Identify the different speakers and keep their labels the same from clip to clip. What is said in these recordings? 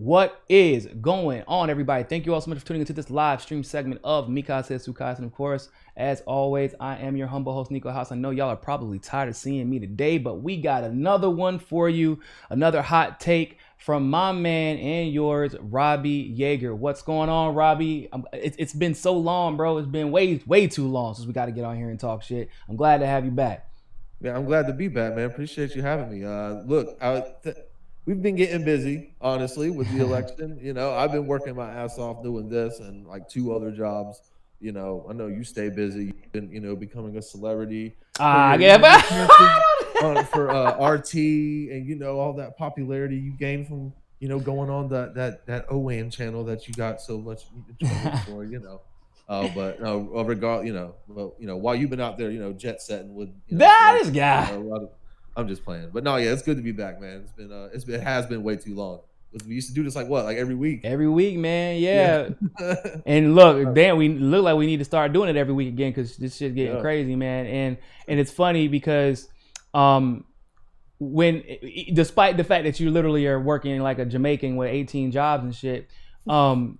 Speaker 1: What is going on, everybody? Thank you all so much for tuning into this live stream segment of Mikasa Sukasa. And of course, as always, I am your humble host, Niko House. I know y'all are probably tired of seeing me today, but we got another one for you. Another hot take from my man and yours, Robbie Yeager. What's going on, Robbie? It's been so long, bro. It's been way too long since we got to get on here and talk shit. I'm glad to have you back.
Speaker 2: Yeah, I'm glad to be back, man. Appreciate you having me. We've been getting busy, honestly, with the election. I've been working my ass off doing this and like two other jobs. I know you stay busy. You've been, becoming a celebrity for
Speaker 1: Ah,
Speaker 2: your,
Speaker 1: yeah,
Speaker 2: your appearances on for RT and all that popularity you gained from going on that OAN channel that you got so much in trouble for. While you've been out there, jet setting with
Speaker 1: That is
Speaker 2: celebrities,
Speaker 1: guy.
Speaker 2: a lot of. I'm just playing, but no, yeah, it's good to be back, man. It has been way too long. We used to do this like every week.
Speaker 1: Every week, man.
Speaker 2: Yeah.
Speaker 1: Yeah. And look, damn, we look like we need to start doing it every week again because this shit's getting
Speaker 2: Yeah.
Speaker 1: crazy, man. And it's funny because when despite the fact that you literally are working like a Jamaican with 18 jobs and shit,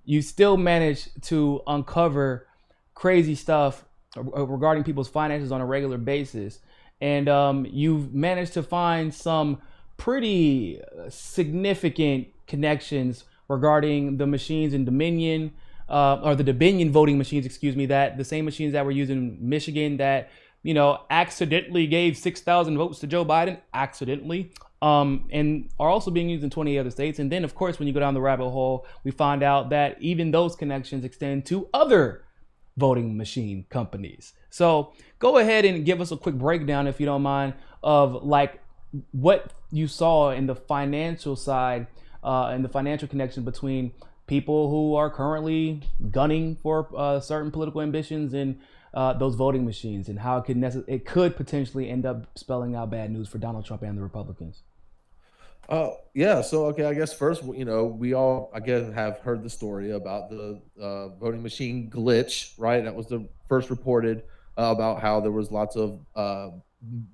Speaker 1: you still manage to uncover crazy stuff regarding people's finances on a regular basis. And you've managed to find some pretty significant connections regarding the machines in Dominion, or the Dominion voting machines, excuse me, that the same machines that were used in Michigan that, accidentally gave 6,000 votes to Joe Biden, accidentally, and are also being used in 20 other states. And then, of course, when you go down the rabbit hole, we find out that even those connections extend to other voting machine companies. So go ahead and give us a quick breakdown, if you don't mind, of like what you saw in the financial side, and the financial connection between people who are currently gunning for certain political ambitions and those voting machines, and how it could potentially end up spelling out bad news for Donald Trump and the Republicans.
Speaker 2: Yeah. So okay, I guess first, we all, I guess, have heard the story about the voting machine glitch, right? That was the first reported about how there was lots of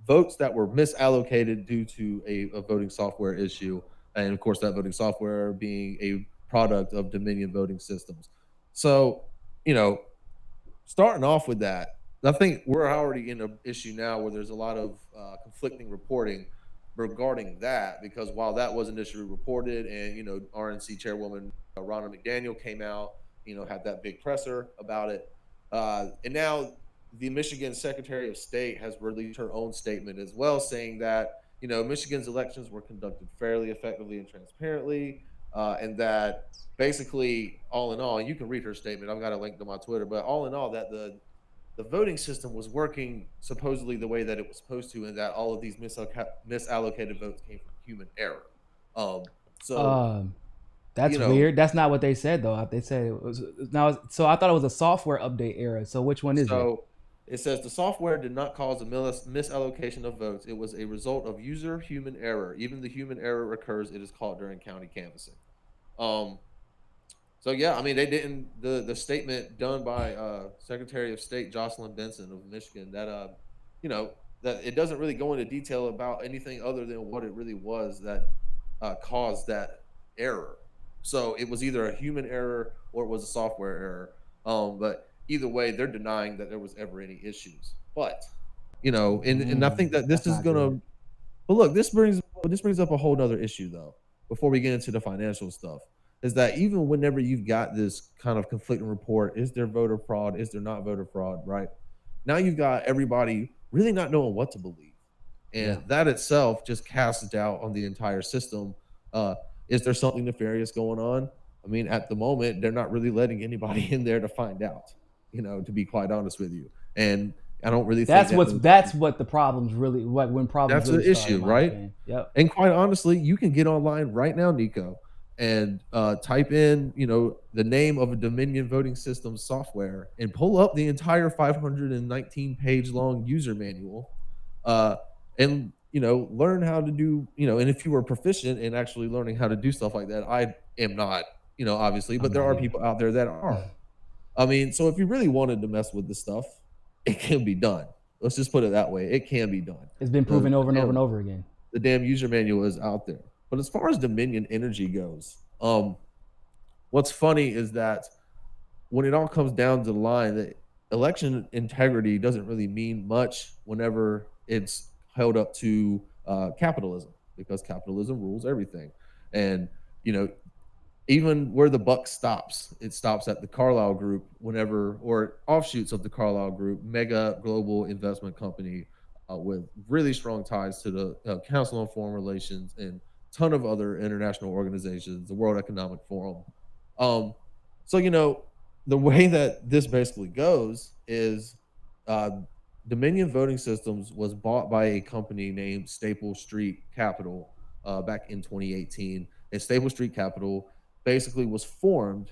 Speaker 2: votes that were misallocated due to a voting software issue, and of course, that voting software being a product of Dominion voting systems. So, you know, starting off with that, I think we're already in an issue now where there's a lot of conflicting reporting regarding that, because while that was initially reported and RNC chairwoman Ronna McDaniel came out, had that big presser about it, and now the Michigan Secretary of State has released her own statement as well, saying that Michigan's elections were conducted fairly, effectively, and transparently, and that basically, all in all, and you can read her statement. I've got a link to my Twitter, but all in all, that the voting system was working supposedly the way that it was supposed to, and that all of these misallocated votes came from human error. So
Speaker 1: That's weird. That's not what they said, though. They said it was now. So I thought it was a software update error. So which one is it?
Speaker 2: So it says the software did not cause a misallocation of votes. It was a result of user human error. Even the human error occurs. It is caught during county canvassing. Um, so yeah, I mean, they didn't. The statement done by Secretary of State Jocelyn Benson of Michigan, that that it doesn't really go into detail about anything other than what it really was that caused that error. So it was either a human error or it was a software error. But either way, they're denying that there was ever any issues. But and I think that this is gonna. But look, this brings up a whole nother issue though. Before we get into the financial stuff, is that even whenever you've got this kind of conflicting report, is there voter fraud? Is there not voter fraud? Right now, you've got everybody really not knowing what to believe, and that itself just casts doubt on the entire system. Is there something nefarious going on? I mean, at the moment, they're not really letting anybody in there to find out. To be quite honest with you, and I don't really think
Speaker 1: that's what the problems really when problems
Speaker 2: that's
Speaker 1: really
Speaker 2: the
Speaker 1: start,
Speaker 2: issue, right?
Speaker 1: Yep.
Speaker 2: And quite honestly, you can get online right now, Niko, and type in the name of a Dominion voting system software and pull up the entire 519 page long user manual, and learn how to do and if you were proficient in actually learning how to do stuff like that. I am not, obviously, but there are people out there that are. I mean, so if you really wanted to mess with this stuff, it can be done. Let's just put it that way. It can be done.
Speaker 1: It's been proven over and over and over again.
Speaker 2: The damn user manual is out there. But as far as Dominion Energy goes, Um, what's funny is that when it all comes down to the line, that election integrity doesn't really mean much whenever it's held up to capitalism, because capitalism rules everything. And you know, even where the buck stops, it stops at the Carlyle Group whenever, or offshoots of the Carlyle Group, mega global investment company with really strong ties to the Council on Foreign Relations and a ton of other international organizations, the World Economic Forum. Um, so, the way that this basically goes is uh, Dominion Voting Systems was bought by a company named Staple Street Capital back in 2018. And Staple Street Capital basically was formed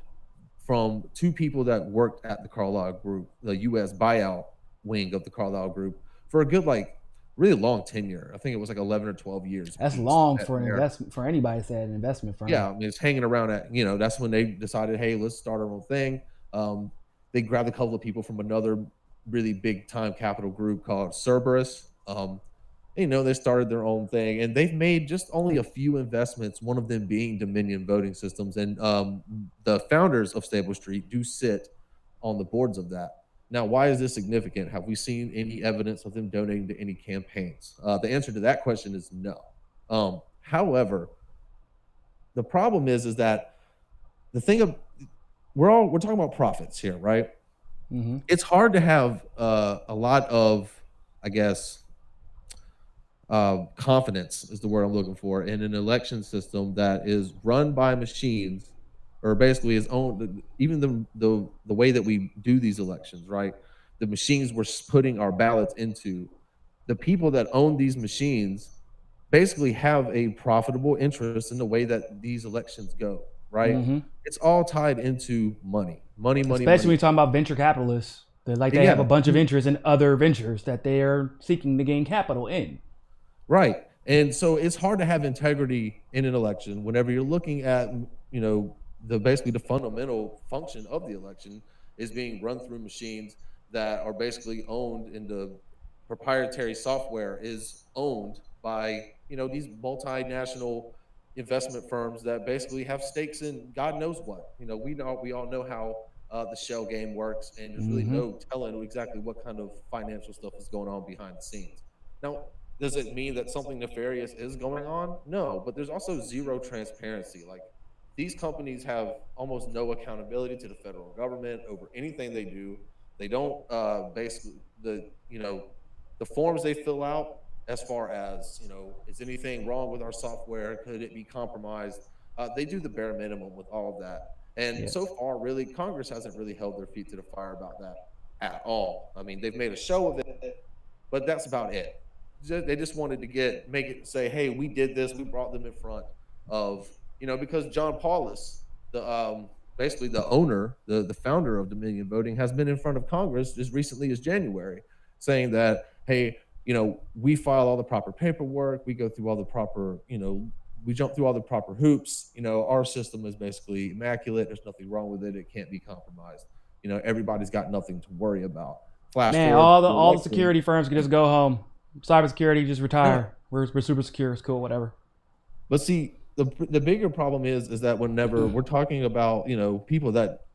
Speaker 2: from two people that worked at the Carlyle Group, the U.S. buyout wing of the Carlyle Group, for a good, like, really long tenure. I think it was like 11 or 12 years
Speaker 1: That's
Speaker 2: apiece
Speaker 1: long
Speaker 2: at
Speaker 1: for an
Speaker 2: there.
Speaker 1: investment for anybody that's at an investment
Speaker 2: Yeah,
Speaker 1: firm.
Speaker 2: I mean, it's hanging around at, that's when they decided, hey, let's start our own thing. Um, they grabbed a couple of people from another really big time capital group called Cerberus. They started their own thing, and they've made just only a few investments, one of them being Dominion Voting Systems. And the founders of Stable Street do sit on the boards of that. Now, why is this significant? Have we seen any evidence of them donating to any campaigns? The answer to that question is no. However, the problem is that the thing of we're talking about profits here, right?
Speaker 1: Mm-hmm.
Speaker 2: It's hard to have a lot of, I guess, confidence is the word I'm looking for, in an election system that is run by machines, or basically is owned. Even the way that we do these elections, right? The machines we're putting our ballots into, the people that own these machines basically have a profitable interest in the way that these elections go, right?
Speaker 1: Mm-hmm.
Speaker 2: It's all tied into money, money, money,
Speaker 1: Especially when
Speaker 2: money.
Speaker 1: you're talking about venture capitalists. They have a
Speaker 2: Yeah,
Speaker 1: bunch of interest in other ventures that they are seeking to gain capital in.
Speaker 2: right. And so it's hard to have integrity in an election whenever you're looking at, the basically the fundamental function of the election is being run through machines that are basically owned, in the proprietary software is owned by, these multinational investment firms that basically have stakes in God knows what. We all know how the shell game works, and there's really
Speaker 1: Mm-hmm.
Speaker 2: no telling exactly what kind of financial stuff is going on behind the scenes. Now, does it mean that something nefarious is going on? No, but there's also zero transparency. Like, these companies have almost no accountability to the federal government over anything they do. They don't basically the forms they fill out, as far as, is anything wrong with our software? Could it be compromised? They do the bare minimum with all of that. And
Speaker 1: Yeah.
Speaker 2: so far, really, Congress hasn't really held their feet to the fire about that at all. I mean, they've made a show of it, but that's about it. They just wanted to make it say, hey, we did this, we brought them in front of, because John Paulus, the basically the owner, the founder of Dominion Voting, has been in front of Congress as recently as January, saying that, hey, we file all the proper paperwork, we go through all the proper, we jump through all the proper hoops. Our system is basically immaculate. There's nothing wrong with it. It can't be compromised. Everybody's got nothing to worry about. Flash
Speaker 1: Man,
Speaker 2: forward to the
Speaker 1: all the
Speaker 2: election.
Speaker 1: security firms can just go home. Cybersecurity, just
Speaker 2: Yeah.
Speaker 1: retire. We're super secure. It's cool. Whatever.
Speaker 2: But see, the bigger problem is that whenever we're talking about, people that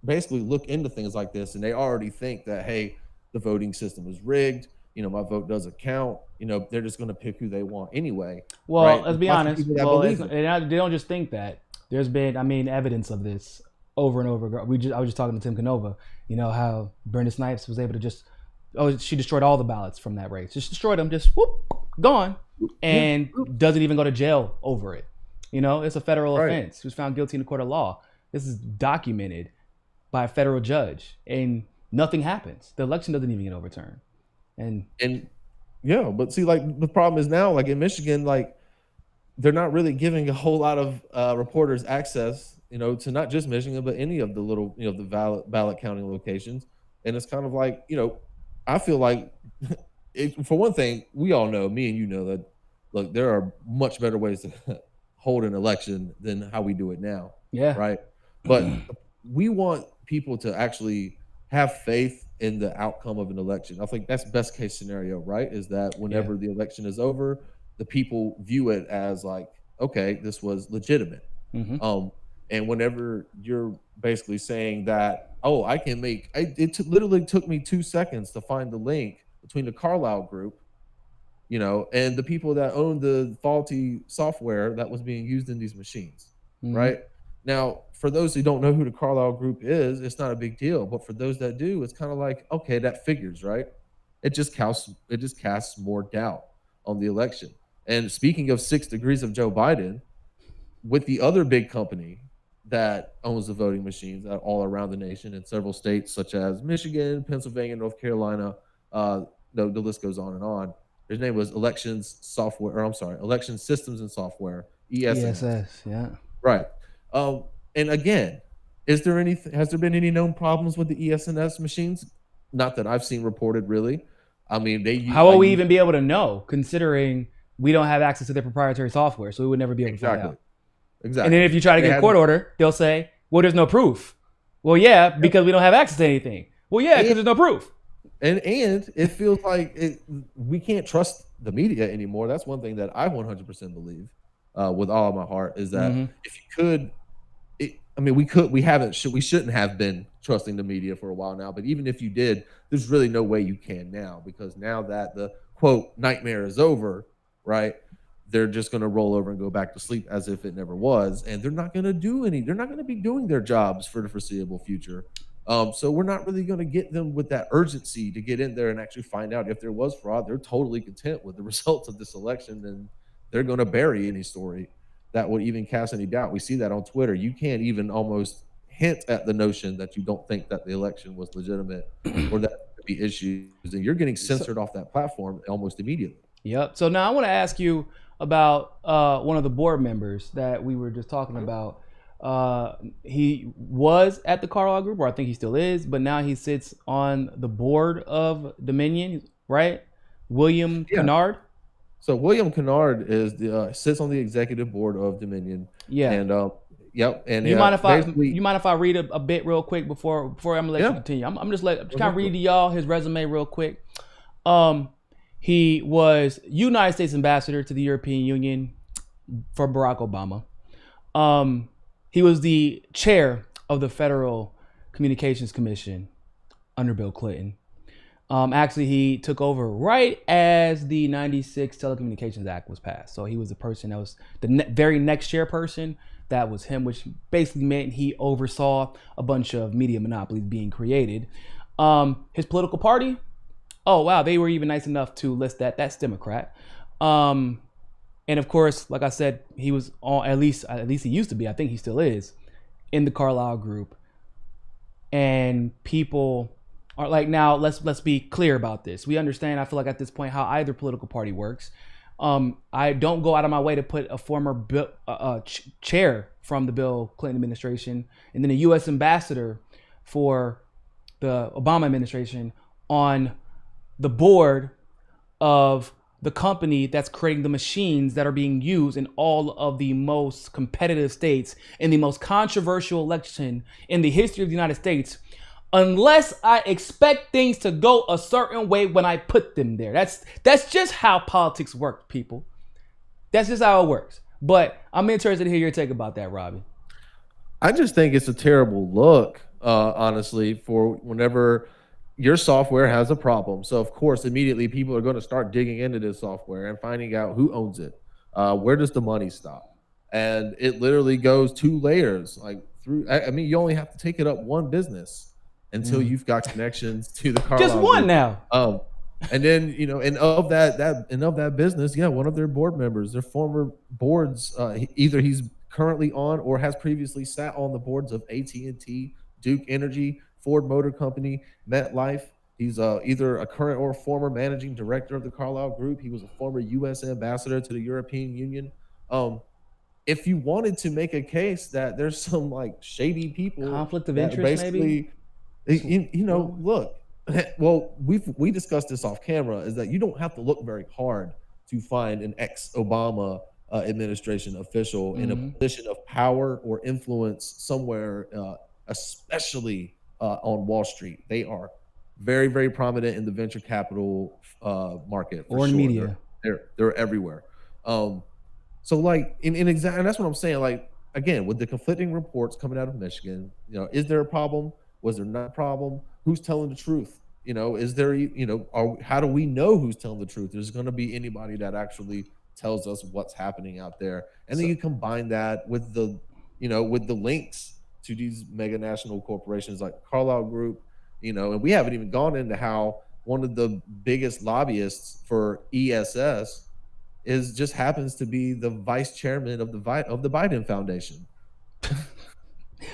Speaker 2: basically look into things like this, and they already think that, hey, the voting system is rigged, my vote doesn't count, they're just going to pick who they want anyway,
Speaker 1: Well,
Speaker 2: right?
Speaker 1: let's
Speaker 2: There's
Speaker 1: be
Speaker 2: lots of
Speaker 1: honest.
Speaker 2: people that
Speaker 1: Well,
Speaker 2: believe it.
Speaker 1: they don't just think that. There's been, evidence of this over and over. I was just talking to Tim Canova. You know how Brenda Snipes was able to she destroyed all the ballots from that race. Just destroyed them. Just whoop, gone,
Speaker 2: Yeah,
Speaker 1: and doesn't even go to jail over it. It's a federal
Speaker 2: right.
Speaker 1: offense. She was found guilty in a court of law. This is documented by a federal judge, and nothing happens. The election doesn't even get overturned. And
Speaker 2: And yeah, but see, like, the problem is now, like in Michigan, like, they're not really giving a whole lot of reporters access, to not just Michigan, but any of the little, the ballot counting locations. And it's kind of like, I feel like, for one thing, we all know, me and you know, that, look, there are much better ways to hold an election than how we do it now,
Speaker 1: yeah,
Speaker 2: right? But we want people to actually have faith in the outcome of an election. I think that's best case scenario, right? Is that
Speaker 1: yeah,
Speaker 2: whenever the election is over, the people view it as like, okay, this was legitimate.
Speaker 1: Mm-hmm.
Speaker 2: And whenever you're basically saying that, oh, I can make, literally took me 2 seconds to find the link between the Carlisle group, and the people that own the faulty software that was being used in these machines,
Speaker 1: Mm-hmm.
Speaker 2: right? Now, for those who don't know who the Carlisle group is, it's not a big deal. But for those that do, it's kind of like, okay, that figures, right? It just casts more doubt on the election. And speaking of 6 degrees of Joe Biden, with the other big company that owns the voting machines all around the nation in several states such as Michigan, Pennsylvania, North Carolina, uh, the list goes on and on. His name was Elections Software, or I'm sorry, Election Systems and Software, ES&S.
Speaker 1: ESS. Yeah.
Speaker 2: Right. Um, and again, has there been any known problems with the ES&S machines? Not that I've seen reported, really. I mean,
Speaker 1: How
Speaker 2: I
Speaker 1: will we
Speaker 2: use
Speaker 1: even be able to know, considering we don't have access to their proprietary software, so we would never be able to find
Speaker 2: exactly,
Speaker 1: out. And then
Speaker 2: exactly.
Speaker 1: if you try to
Speaker 2: They
Speaker 1: get a
Speaker 2: haven't,
Speaker 1: court order, they'll say, "Well, there's no proof." Well, yeah, because we don't have access to anything. Well, yeah, because
Speaker 2: and
Speaker 1: there's no proof.
Speaker 2: and it feels like we can't trust the media anymore. That's one thing that I 100% believe, with all of my heart, is that
Speaker 1: Mm-hmm.
Speaker 2: if you could, I mean, we shouldn't have been trusting the media for a while now. But even if you did, there's really no way you can now, because now that the quote nightmare is over, right? They're just going to roll over and go back to sleep as if it never was, and they're not going to do any. They're not going to be doing their jobs for the foreseeable future. So we're not really going to get them with that urgency to get in there and actually find out if there was fraud. They're totally content with the results of this election, and they're going to bury any story that would even cast any doubt. We see that on Twitter. You can't even almost hint at the notion that you don't think that the election was legitimate or that there could be issues, and you're getting
Speaker 1: So,
Speaker 2: censored off that platform almost immediately.
Speaker 1: yep. So now I want to ask you about one of the board members that we were just talking about. He was at the Carlisle Group, or I think he still is, but now he sits on the board of Dominion, right? William
Speaker 2: Yeah.
Speaker 1: Kennard.
Speaker 2: So William Kennard is sits on the executive board of Dominion,
Speaker 1: Yeah.
Speaker 2: and yep, and
Speaker 1: You mind if I
Speaker 2: basically,
Speaker 1: you mind if I read a bit real quick before I'm gonna let you
Speaker 2: yeah,
Speaker 1: continue? I'm just
Speaker 2: go
Speaker 1: kind
Speaker 2: ahead
Speaker 1: of
Speaker 2: for
Speaker 1: read
Speaker 2: it.
Speaker 1: to y'all his resume real quick. Um, he was United States ambassador to the European Union for Barack Obama. Um, he was the chair of the Federal Communications Commission under Bill Clinton. Actually, he took over right as the '96 Telecommunications Act was passed. So he was the person that was the very next chairperson. That was him, which basically meant he oversaw a bunch of media monopolies being created. His political party, oh wow, they were even nice enough to list that. That's Democrat. Um, and of course, like I said, he was on at least he used to be. I think he still is in the Carlisle Group. And people are like, now let's be clear about this. We understand. I feel like at this point how either political party works. I don't go out of my way to put a former chair from the Bill Clinton administration and then a U.S. ambassador for the Obama administration on the board of the company that's creating the machines that are being used in all of the most competitive states in the most controversial election in the history of the United States, unless I expect things to go a certain way when I put them there. That's just how politics work, people. That's just how it works. But I'm interested to hear your take about that, Robbie.
Speaker 2: I just think it's a terrible look, honestly, for whenever your software has a problem. So of course, immediately people are going to start digging into this software and finding out who owns it. Where does the money stop? And it literally goes 2 layers, like through. I mean, you only have to take it up one business until
Speaker 1: Mm.
Speaker 2: you've got connections to the
Speaker 1: Just
Speaker 2: Carlisle
Speaker 1: one
Speaker 2: Group.
Speaker 1: now.
Speaker 2: Um, and then and of that business, yeah, one of their board members, their former boards, either he's currently on or has previously sat on the boards of AT&T, Duke Energy, Ford Motor Company, MetLife. He's either a current or former managing director of the Carlyle Group. He was a former U.S. ambassador to the European Union. Um, if you wanted to make a case that there's some like shady people
Speaker 1: Conflict of
Speaker 2: that
Speaker 1: interest, maybe.
Speaker 2: basically, look, well, we discussed this off camera, is that you don't have to look very hard to find an ex-Obama administration official in a
Speaker 1: Mm-hmm.
Speaker 2: position of power or influence somewhere, especially on Wall Street. They are very, very prominent in the venture capital market for
Speaker 1: Or in
Speaker 2: sure.
Speaker 1: media.
Speaker 2: They're everywhere. So like in exact, and that's what I'm saying. Like again, with the conflicting reports coming out of Michigan, is there a problem? Was there not a problem? Who's telling the truth? Is there, how do we know who's telling the truth? There's going to be anybody that actually tells us what's happening out there. And then you combine that with with the links to these mega national corporations like Carlyle Group, and we haven't even gone into how one of the biggest lobbyists for ESS just happens to be the vice chairman of the Biden Foundation.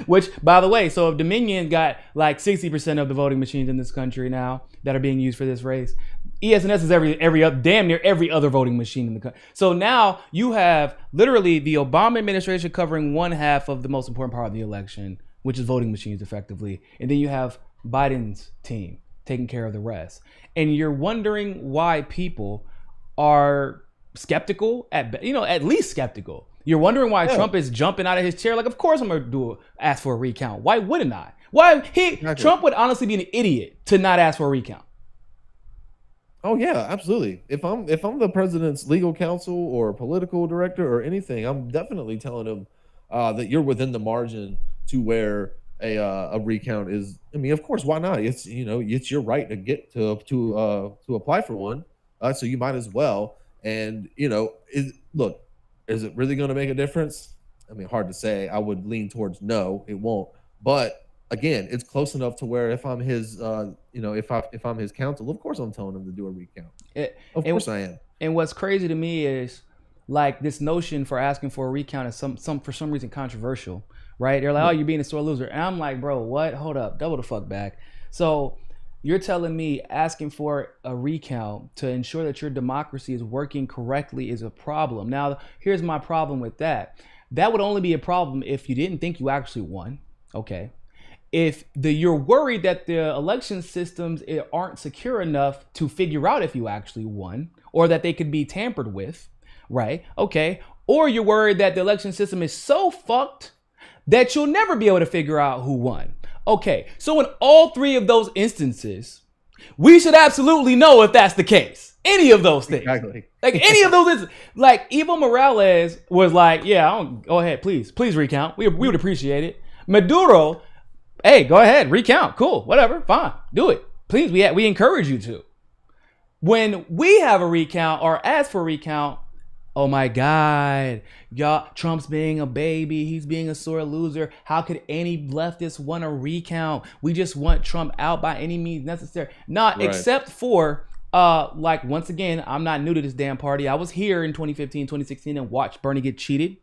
Speaker 1: Which, by the way, so if Dominion got like 60% of the voting machines in this country now that are being used for this race, ES&S is damn near every other voting machine in the country. So now you have literally the Obama administration covering one half of the most important part of the election, which is voting machines effectively. And then you have Biden's team taking care of the rest. And you're wondering why people are skeptical, at least skeptical. You're wondering why Trump is jumping out of his chair. Like, of course I'm going to ask for a recount. Why wouldn't I? Trump would honestly be an idiot to not ask for a recount.
Speaker 2: Oh yeah, absolutely. If I'm the president's legal counsel or political director or anything, I'm definitely telling him that you're within the margin to where a recount is. I mean, of course, why not? It's it's your right to get to apply for one. So you might as well. And is it really going to make a difference? I mean, hard to say. I would lean towards no, it won't. But again, it's close enough to where if I'm his, if I'm his counsel, of course I'm telling him to do a recount. Of course I am.
Speaker 1: And what's crazy to me is like this notion for asking for a recount is for some reason controversial, right? They're like, oh, you're being a sore loser. And I'm like, bro, what? Hold up. Double the fuck back. So you're telling me asking for a recount to ensure that your democracy is working correctly is a problem. Now, here's my problem with that. That would only be a problem if you didn't think you actually won. Okay. If you're worried that the election systems aren't secure enough to figure out if you actually won or that they could be tampered with, right? Okay. Or you're worried that the election system is so fucked that you'll never be able to figure out who won. Okay, so in all three of those instances, we should absolutely know if that's the case. Any of those things.
Speaker 2: Exactly.
Speaker 1: Like any of those instances. Like Evo Morales was like, yeah, go ahead, please recount. We would appreciate it. Maduro, hey, go ahead, recount. Cool, whatever, fine, do it. Please, we encourage you to. When we have a recount or ask for a recount, oh my God, y'all, Trump's being a baby. He's being a sore loser. How could any leftist want a recount? We just want Trump out by any means necessary. Not right. Except for, once again, I'm not new to this damn party. I was here in 2015, 2016 and watched Bernie get cheated.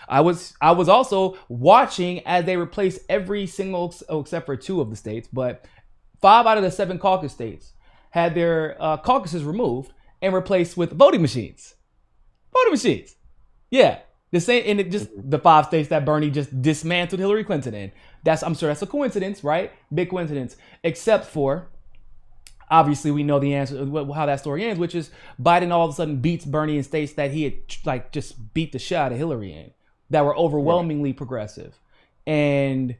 Speaker 1: I was also watching as they replaced every single, except for 2 of the states, but 5 out of the 7 caucus states had their caucuses removed and replaced with voting machines. Voting machines. Yeah. The same, and it just the 5 states that Bernie just dismantled Hillary Clinton in. I'm sure that's a coincidence, right? Big coincidence. Except for, obviously, we know the answer, how that story ends, which is Biden all of a sudden beats Bernie in states that he had just beat the shit out of Hillary in, that were overwhelmingly progressive. And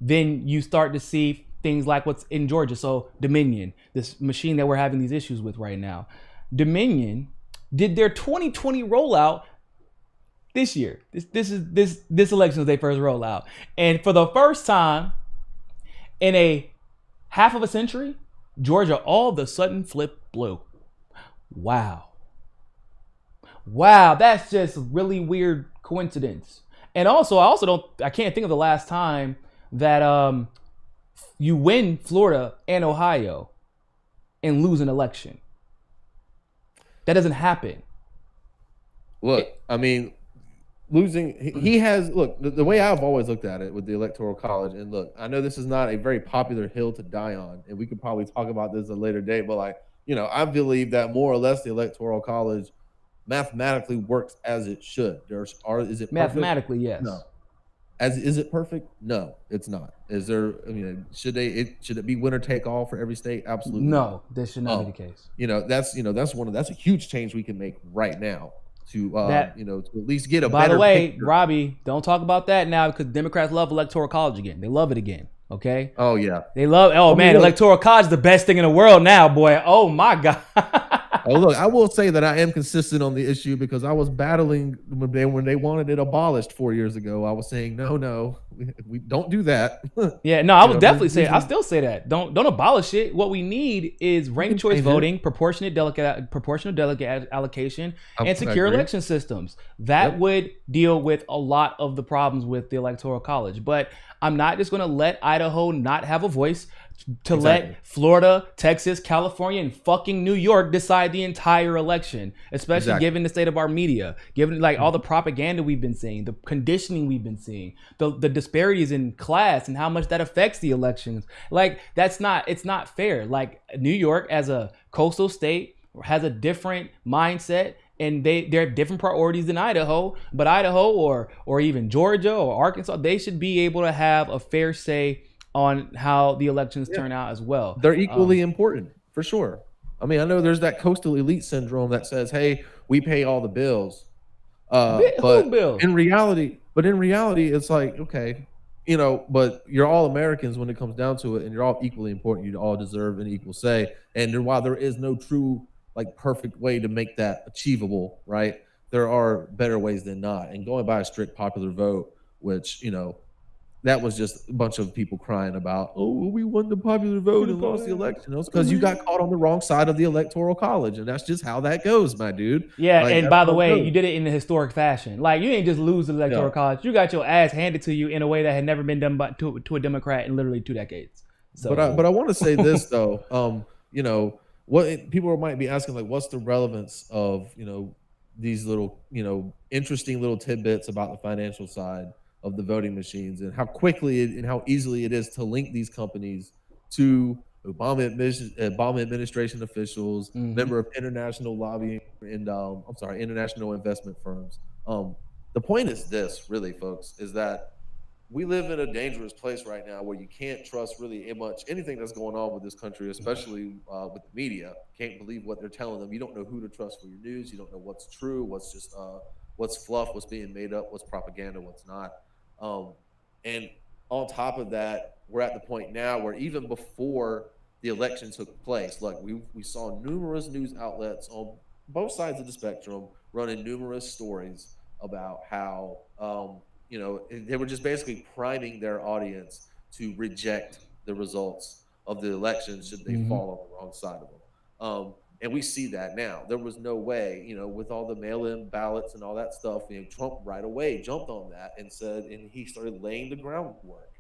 Speaker 1: then you start to see things like what's in Georgia. So Dominion, this machine that we're having these issues with right now. Dominion did their 2020 rollout this year. This election was their first rollout. And for the first time in a half of a century, Georgia all of a sudden flipped blue. Wow, that's just really weird coincidence. And also, I can't think of the last time that you win Florida and Ohio and lose an election. That doesn't happen.
Speaker 2: Look, I mean, losing, he has, look, the way I've always looked at it with the Electoral College, and look, I know this is not a very popular hill to die on, and we could probably talk about this at a later date, but I believe that more or less the Electoral College mathematically works as it should. Is it perfect?
Speaker 1: Mathematically, yes.
Speaker 2: No. Is it perfect? No, it's not. Is there? I mean, should it be winner take all for every state? Absolutely.
Speaker 1: No, this should not be the case.
Speaker 2: That's a huge change we can make right now to at least get a.
Speaker 1: By the way, picture. Robbie, don't talk about that now because Democrats love Electoral College again. They love it again. Okay.
Speaker 2: Oh yeah.
Speaker 1: They love. Oh man, Electoral College is the best thing in the world now, boy. Oh my God.
Speaker 2: Oh, look, I will say that I am consistent on the issue because I was battling when they wanted it abolished 4 years ago. I was saying, no, no, we don't do that.
Speaker 1: Yeah, no, I would definitely say,
Speaker 2: These
Speaker 1: I
Speaker 2: are,
Speaker 1: still say that. Don't abolish it. What we need is
Speaker 2: you
Speaker 1: ranked
Speaker 2: can
Speaker 1: choice
Speaker 2: change it.
Speaker 1: voting, proportional delegate allocation, and
Speaker 2: I
Speaker 1: secure
Speaker 2: agree.
Speaker 1: election systems. That
Speaker 2: Yep.
Speaker 1: would deal with a lot of the problems with the Electoral College. But I'm not just going to let Idaho not have a voice to
Speaker 2: Exactly.
Speaker 1: let Florida, Texas, California, and fucking New York decide the entire election, especially
Speaker 2: Exactly.
Speaker 1: given the state of our media, given like all the
Speaker 2: Mhm.
Speaker 1: propaganda we've been seeing, the conditioning we've been seeing, the disparities in class and how much that affects the elections. Like it's not fair. Like New York as a coastal state has a different mindset and they have different priorities than Idaho, but Idaho or even Georgia or Arkansas, they should be able to have a fair say on how the elections
Speaker 2: Yeah.
Speaker 1: turn out as well.
Speaker 2: They're equally important for sure. I mean, I know there's that coastal elite syndrome that says, "Hey, we pay all the bills."
Speaker 1: Who
Speaker 2: But
Speaker 1: bills?
Speaker 2: in reality, it's like, okay, but you're all Americans when it comes down to it, and you're all equally important. You all deserve an equal say. And while there is no true, like, perfect way to make that achievable, right? There are better ways than not. And going by a strict popular vote, which, that was just a bunch of people crying about, oh, we won the popular vote and lost the election. It's because you got caught on the wrong side of the Electoral College, and that's just how that goes, my dude.
Speaker 1: Yeah,
Speaker 2: Like,
Speaker 1: and
Speaker 2: that's
Speaker 1: by the
Speaker 2: how it
Speaker 1: way, you
Speaker 2: goes.
Speaker 1: did it in a historic fashion. Like you didn't just lose the
Speaker 2: Yeah.
Speaker 1: electoral college; you got your ass handed to you in a way that had never been done by, to a Democrat in literally 2 decades.
Speaker 2: But I
Speaker 1: So
Speaker 2: but I want to say this though. What people might be asking, like, what's the relevance of these little interesting little tidbits about the financial side of the voting machines, and how quickly and how easily it is to link these companies to Obama administration officials,
Speaker 1: mhm.
Speaker 2: member of international lobbying, and I'm sorry, international investment firms. The point is this, really, folks, is that we live in a dangerous place right now where you can't trust really much anything that's going on with this country, especially with the media. Can't believe what they're telling them. You don't know who to trust for your news. You don't know what's true, what's just what's fluff, what's being made up, what's propaganda, what's not. Um, and on top of that, we're at the point now where even before the election took place, look, we saw numerous news outlets on both sides of the spectrum running numerous stories about how they were just basically priming their audience to reject the results of the election should they
Speaker 1: Mhm.
Speaker 2: fall on the wrong side of them. And we see that now. There was no way, with all the mail-in ballots and all that stuff, Trump right away jumped on that and and he started laying the groundwork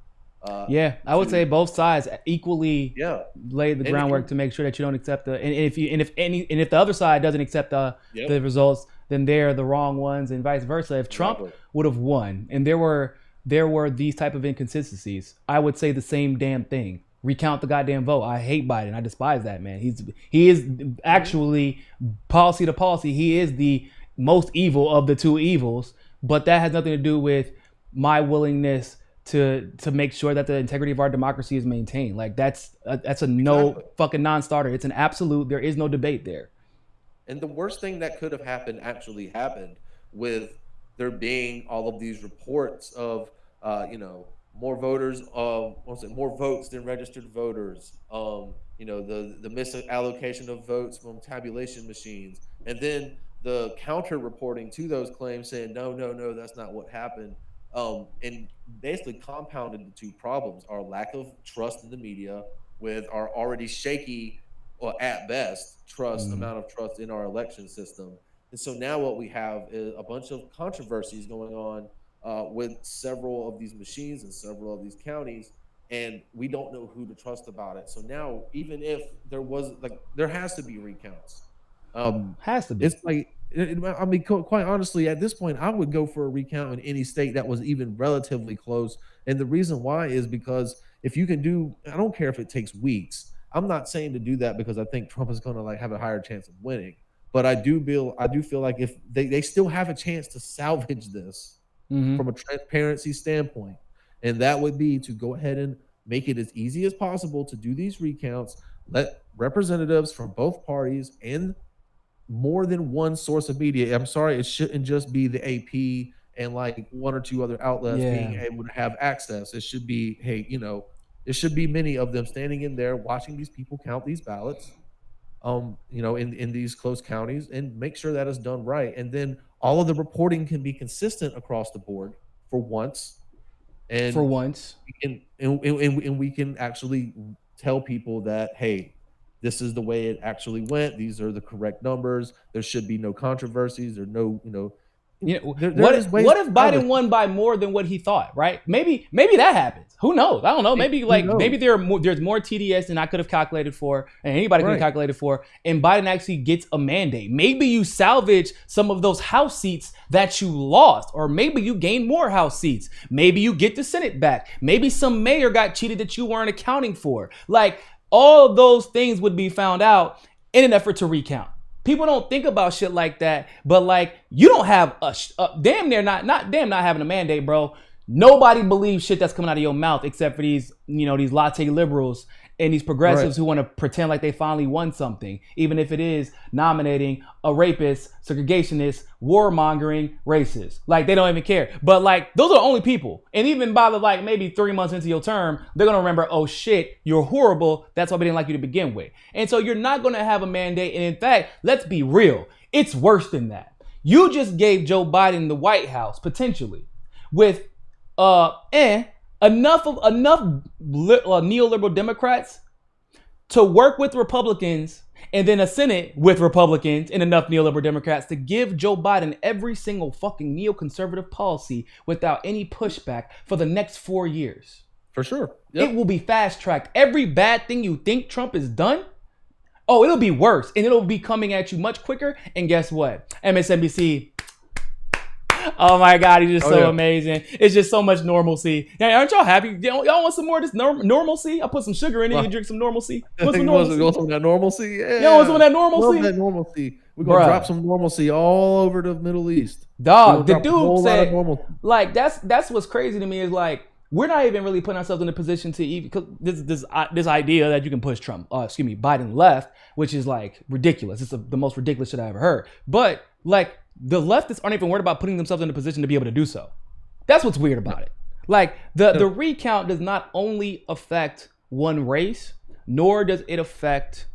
Speaker 2: uh,
Speaker 1: Yeah, I would say
Speaker 2: to,
Speaker 1: both sides equally
Speaker 2: yeah,
Speaker 1: lay the
Speaker 2: and
Speaker 1: groundwork to make sure that you don't accept the and if the other side doesn't accept
Speaker 2: yep,
Speaker 1: the results, then they're the wrong ones, and vice versa. If Trump
Speaker 2: exactly.
Speaker 1: would have won, and there were these type of inconsistencies, I would say the same damn thing. Recount the goddamn vote. I hate Biden. I despise that man. He is
Speaker 2: Hmm.
Speaker 1: actually policy to policy. He is the most evil of the two evils. But that has nothing to do with my willingness to make sure that the integrity of our democracy is maintained. Like that's a no
Speaker 2: Exactly.
Speaker 1: fucking non-starter. It's an absolute. There is no debate there.
Speaker 2: And the worst thing that could have happened actually happened with there being all of these reports of, more voters, what was it, more votes than registered voters, the misallocation of votes from tabulation machines, and then the counter reporting to those claims saying, no, no, no, that's not what happened. And basically compounded the two problems: our lack of trust in the media with our already shaky, or at best,
Speaker 1: Mm.
Speaker 2: amount of trust in our election system. And so now what we have is a bunch of controversies going on with several of these machines and several of these counties, and we don't know who to trust about it. So now, even if there was, like, there has to be recounts.
Speaker 1: Has to
Speaker 2: It's
Speaker 1: be.
Speaker 2: like, I mean, quite honestly, at this point, I would go for a recount in any state that was even relatively close. And the reason why is because if you can do, I don't care if it takes weeks. I'm not saying to do that because I think Trump is going to, like, have a higher chance of winning. But I do feel like if they still have a chance to salvage this
Speaker 1: Mm-hmm.
Speaker 2: from a transparency standpoint, and that would be to go ahead and make it as easy as possible to do these recounts, let representatives from both parties and more than one source of media. I'm sorry, it shouldn't just be the AP and like one or two other outlets being
Speaker 1: Yeah.
Speaker 2: able to have access. It should be, hey, it should be many of them standing in there watching these people count these ballots, in these close counties, and make sure that is done right. And then all of the reporting can be consistent across the board for once,
Speaker 1: For
Speaker 2: and
Speaker 1: once.
Speaker 2: we can actually tell people that, hey, this is the way it actually went. These are the correct numbers. There should be no controversies or no,
Speaker 1: You know,
Speaker 2: there is ways
Speaker 1: what
Speaker 2: to
Speaker 1: if
Speaker 2: privacy.
Speaker 1: Biden won by more than what he thought? Right? Maybe that happens. Who knows? I don't know. Maybe
Speaker 2: Who
Speaker 1: maybe
Speaker 2: knows?
Speaker 1: there's more TDS than I could have calculated for, and anybody could have
Speaker 2: Right.
Speaker 1: calculated for. And Biden actually gets a mandate. Maybe you salvage some of those House seats that you lost, or maybe you gain more House seats. Maybe you get the Senate back. Maybe some mayor got cheated that you weren't accounting for. Like all of those things would be found out in an effort to recount. People don't think about shit like that, but like you don't have a damn near not having a mandate, bro. Nobody believes shit that's coming out of your mouth except for these these latte liberals and these progressives
Speaker 2: Right.
Speaker 1: who want to pretend like they finally won something, even if it is nominating a rapist, segregationist, warmongering racist. Like they don't even care. But like those are the only people. And even by the like maybe 3 months into your term, they're gonna remember, oh shit, you're horrible. That's why we didn't like you to begin with. And so you're not gonna have a mandate. And in fact, let's be real, it's worse than that. You just gave Joe Biden the White House potentially with enough neoliberal Democrats to work with Republicans, and then a Senate with Republicans and enough neoliberal Democrats to give Joe Biden every single fucking neoconservative policy without any pushback for the next 4 years.
Speaker 2: For sure. Yep.
Speaker 1: It will be fast tracked. Every bad thing you think Trump has done, oh, it'll be worse, and it'll be coming at you much quicker. And guess what? MSNBC. Oh my God, he's just so amazing. It's just so much normalcy. Now, aren't y'all happy? Y'all want some more of this normalcy? I put some sugar in it. You drink some normalcy. Want some
Speaker 2: You want
Speaker 1: normalcy?
Speaker 2: some of that normalcy? Yeah.
Speaker 1: Y'all want some of that normalcy?
Speaker 2: Love that normalcy. We're gonna
Speaker 1: Bruh.
Speaker 2: drop some normalcy all over the Middle East.
Speaker 1: Dog, the
Speaker 2: We're gonna drop a whole
Speaker 1: dude
Speaker 2: lot of
Speaker 1: said,
Speaker 2: normalcy.
Speaker 1: like, that's what's crazy to me is like, we're not even really putting ourselves in a position to even, because this idea that you can push Biden left, which is like ridiculous. It's the most ridiculous shit I ever heard. But like, the leftists aren't even worried about putting themselves in a position to be able to do so. That's what's weird about it. Like the recount does not only affect one race, nor does it affect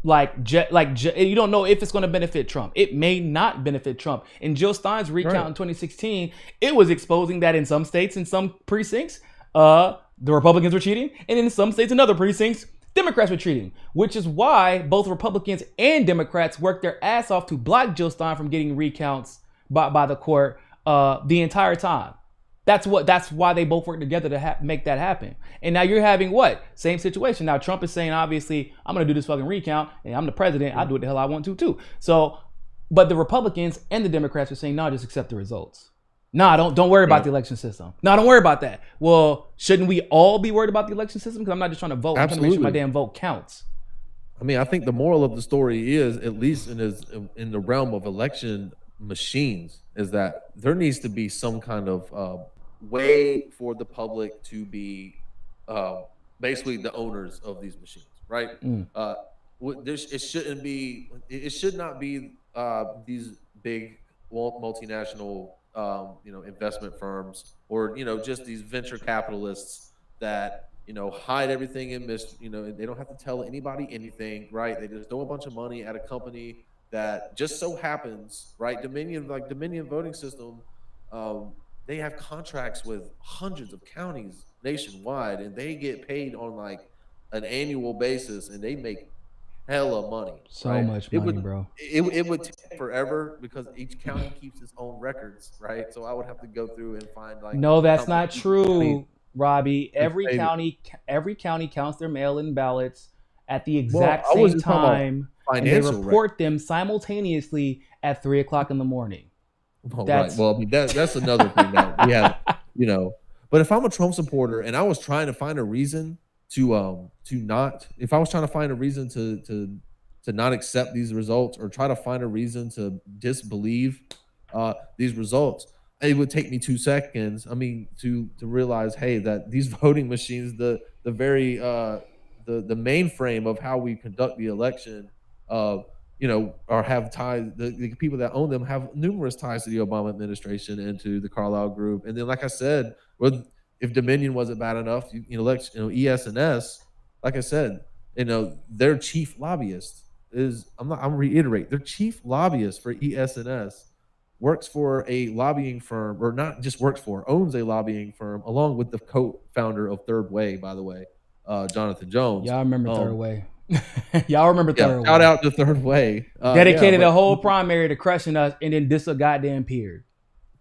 Speaker 1: you don't know if it's going to benefit Trump. It may not benefit Trump. In Jill Stein's recount in 2016, it was exposing that in some states, in some precincts, the Republicans were cheating, and in some states and other precincts, Democrats were cheating, which is why both Republicans and Democrats worked their ass off to block Jill Stein from getting recounts by the court the entire time. That's why they both work together to make that happen. And now you're having what? Same situation. Now Trump is saying, obviously, I'm going to do this fucking recount, and I'm the president. I do what the hell I want to too. So, but the Republicans and the Democrats are saying, no, just accept the results. Nah, don't worry about the election system. No, don't worry about that. Well, shouldn't we all be worried about the election system? Because I'm not just trying to vote. I'm trying to make sure my damn vote counts.
Speaker 2: I mean, I think the moral of the story is, at least in the realm of election machines, is that there needs to be some kind of way for the public to be basically the owners of these machines, right? It shouldn't be. It should not be these big multinational investment firms, or just these venture capitalists that hide everything in they don't have to tell anybody anything, right? They just throw a bunch of money at a company that just so happens, right? Dominion voting system, they have contracts with hundreds of counties nationwide, and they get paid on like an annual basis, and they make hella money.
Speaker 1: So
Speaker 2: right?
Speaker 1: much money, bro.
Speaker 2: It would take forever because each county keeps its own records, right? So I would have to go through and find like.
Speaker 1: No, that's not true, Robbie. Every
Speaker 2: Maybe.
Speaker 1: county counts their mail-in ballots at the exact same time, and they
Speaker 2: financial
Speaker 1: report them simultaneously at 3:00 in the morning.
Speaker 2: Oh, right. Well, I mean that's another thing that we have, But if I'm a Trump supporter and I was trying to find a reason to not, if I was trying to find a reason to not accept these results, or try to find a reason to disbelieve these results, it would take me 2 seconds. I mean, to realize, hey, that these voting machines, the mainframe of how we conduct the election, or have ties. The people that own them have numerous ties to the Obama administration and to the Carlyle Group. And then, like I said, if Dominion wasn't bad enough, ES&S, like I said, their chief lobbyist I'm reiterate, their chief lobbyist for ES&S works for a lobbying firm, or not just works for, owns a lobbying firm, along with the co-founder of Third Way, by the way, Jonathan Jones.
Speaker 1: Y'all remember Third Way? Y'all remember
Speaker 2: Yeah,
Speaker 1: Third
Speaker 2: shout
Speaker 1: Way?
Speaker 2: out to Third Way. Yeah,
Speaker 1: Dedicated
Speaker 2: but
Speaker 1: a whole primary to crushing us, and then this a goddamn peered,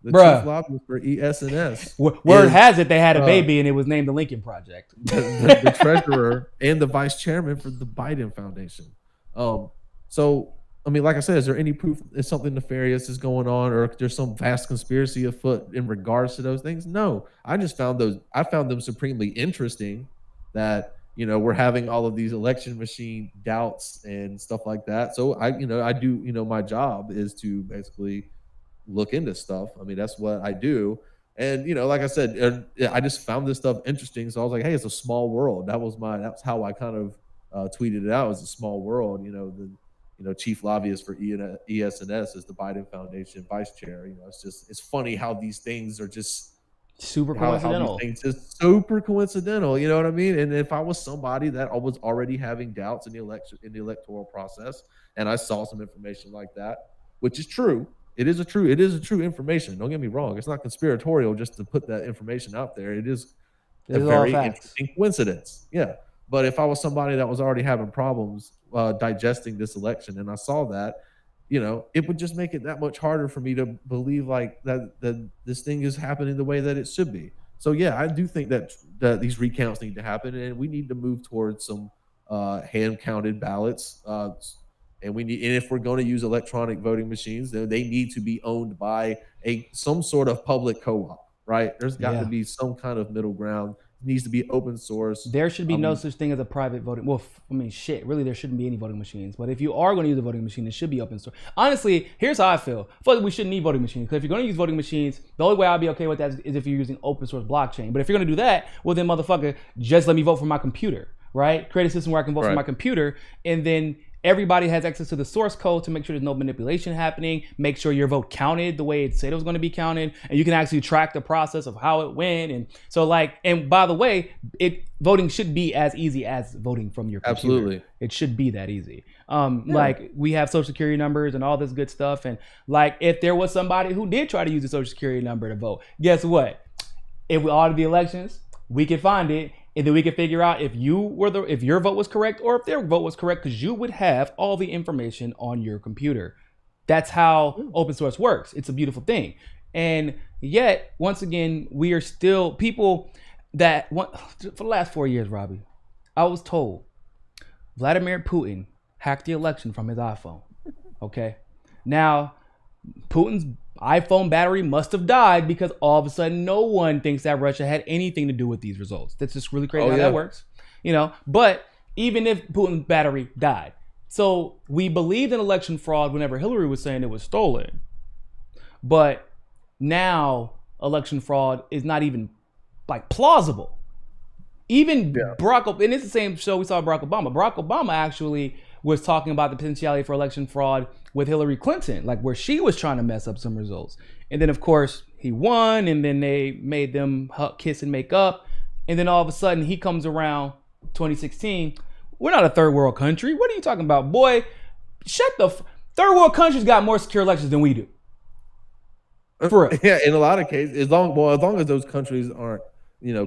Speaker 2: the chief
Speaker 1: bruh.
Speaker 2: lobbyist for ES&S
Speaker 1: Word
Speaker 2: is
Speaker 1: has it they had a
Speaker 2: uh,
Speaker 1: baby and it was named the Lincoln Project.
Speaker 2: the treasurer and the vice chairman for the Biden Foundation. Um, so, I mean, like I said, is there any proof that something nefarious is going on, or if there's some vast conspiracy afoot in regards to those things? No, I found them supremely interesting. That we're having all of these election machine doubts and stuff like that. So I do, my job is to basically look into stuff. I mean, that's what I do. And like I said, I just found this stuff interesting. So I was like, hey, it's a small world. That's how I kind of tweeted it out. It's a small world. The chief lobbyist for ES&S is the Biden Foundation vice chair. It's funny how these things are just
Speaker 1: Super
Speaker 2: how these
Speaker 1: coincidental.
Speaker 2: things is super coincidental. You know what I mean? And if I was somebody that I was already having doubts in the electoral process, and I saw some information like that, which is true. It is a true information. Don't get me wrong. It's not conspiratorial just to put that information out there. It is
Speaker 1: This
Speaker 2: a
Speaker 1: is all
Speaker 2: very
Speaker 1: facts.
Speaker 2: interesting coincidence. Yeah. But if I was somebody that was already having problems digesting this election, and I saw that, it would just make it that much harder for me to believe like that this thing is happening the way that it should be. So yeah, I do think that these recounts need to happen, and we need to move towards some hand counted ballots. And if we're going to use electronic voting machines, then they need to be owned by some sort of public co-op, right? There's got to
Speaker 1: Yeah.
Speaker 2: be some kind of middle ground. It needs to be open source.
Speaker 1: There should be no
Speaker 2: Um,
Speaker 1: such thing as a private voting. Well, I mean, shit. Really, there shouldn't be any voting machines. But if you are going to use a voting machine, it should be open source. Honestly, here's how I feel. I feel like we shouldn't need voting machines, because if you're going to use voting machines, the only way I'll be okay with that is if you're using open source blockchain. But if you're going to do that, well then, motherfucker, just let me vote from my computer, right? Create a system where I can vote from
Speaker 2: right.
Speaker 1: my computer, and then everybody has access to the source code to make sure there's no manipulation happening. Make sure your vote counted the way it said it was going to be counted, and you can actually track the process of how it went. And so, and by the way, voting should be as easy as voting from your computer.
Speaker 2: Absolutely.
Speaker 1: It should be that easy. Like, we have social security numbers and all this good stuff, and like, if there was somebody who did try to use the social security number to vote, guess what? If we audit the elections, we can find it, and then we can figure out if your vote was correct or if their vote was correct, because you would have all the information on your computer. That's how open source works. It's a beautiful thing. And yet, once again, we are still people that want, for the last 4 years, Robbie, I was told Vladimir Putin hacked the election from his iPhone. Okay. Now, Putin's iPhone battery must have died, because all of a sudden no one thinks that Russia had anything to do with these results. That's just really crazy how that works. But even if Putin's battery died, so we believed in election fraud whenever Hillary was saying it was stolen. But now election fraud is not even like plausible. Even Barack Obama, and it's the same show we saw Barack Obama. Barack Obama actually was talking about the potentiality for election fraud with Hillary Clinton, like where she was trying to mess up some results. And then, of course, he won, and then they made them kiss and make up. And then all of a sudden, he comes around 2016. We're not a third world country. What are you talking about, boy? Third world countries got more secure elections than we do. For real.
Speaker 2: Yeah, in a lot of cases, as long as those countries aren't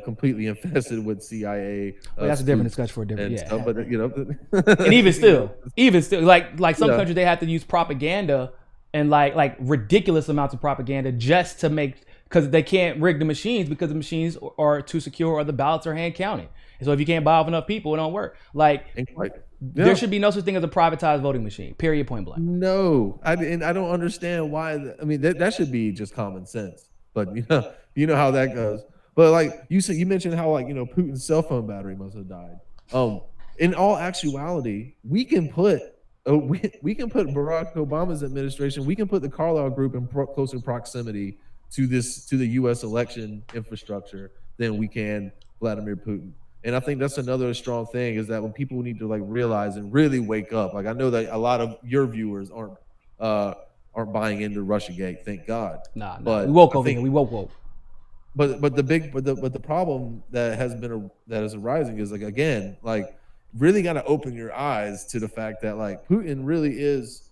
Speaker 2: completely infested with CIA.
Speaker 1: Well, that's a different discussion for a different.
Speaker 2: And stuff, but
Speaker 1: and even still, like some countries, they have to use propaganda and like ridiculous amounts of propaganda just to make, because they can't rig the machines, because the machines are too secure or the ballots are hand counted. And so if you can't buy off enough people, it don't work. There should be no such thing as a privatized voting machine. Period. Point blank.
Speaker 2: No, I don't understand why. I mean, that should be just common sense. But you know how that goes. But like you mentioned how Putin's cell phone battery must have died. In all actuality, we can put Barack Obama's administration, we can put the Carlyle Group in closer proximity to the U.S. election infrastructure than we can Vladimir Putin. And I think that's another strong thing, is that when people need to realize and really wake up. Like, I know that a lot of your viewers aren't buying into Russiagate, thank God.
Speaker 1: Nah,
Speaker 2: but
Speaker 1: we woke over here. We woke.
Speaker 2: But the problem that is arising is, again, really got to open your eyes to the fact that like Putin really is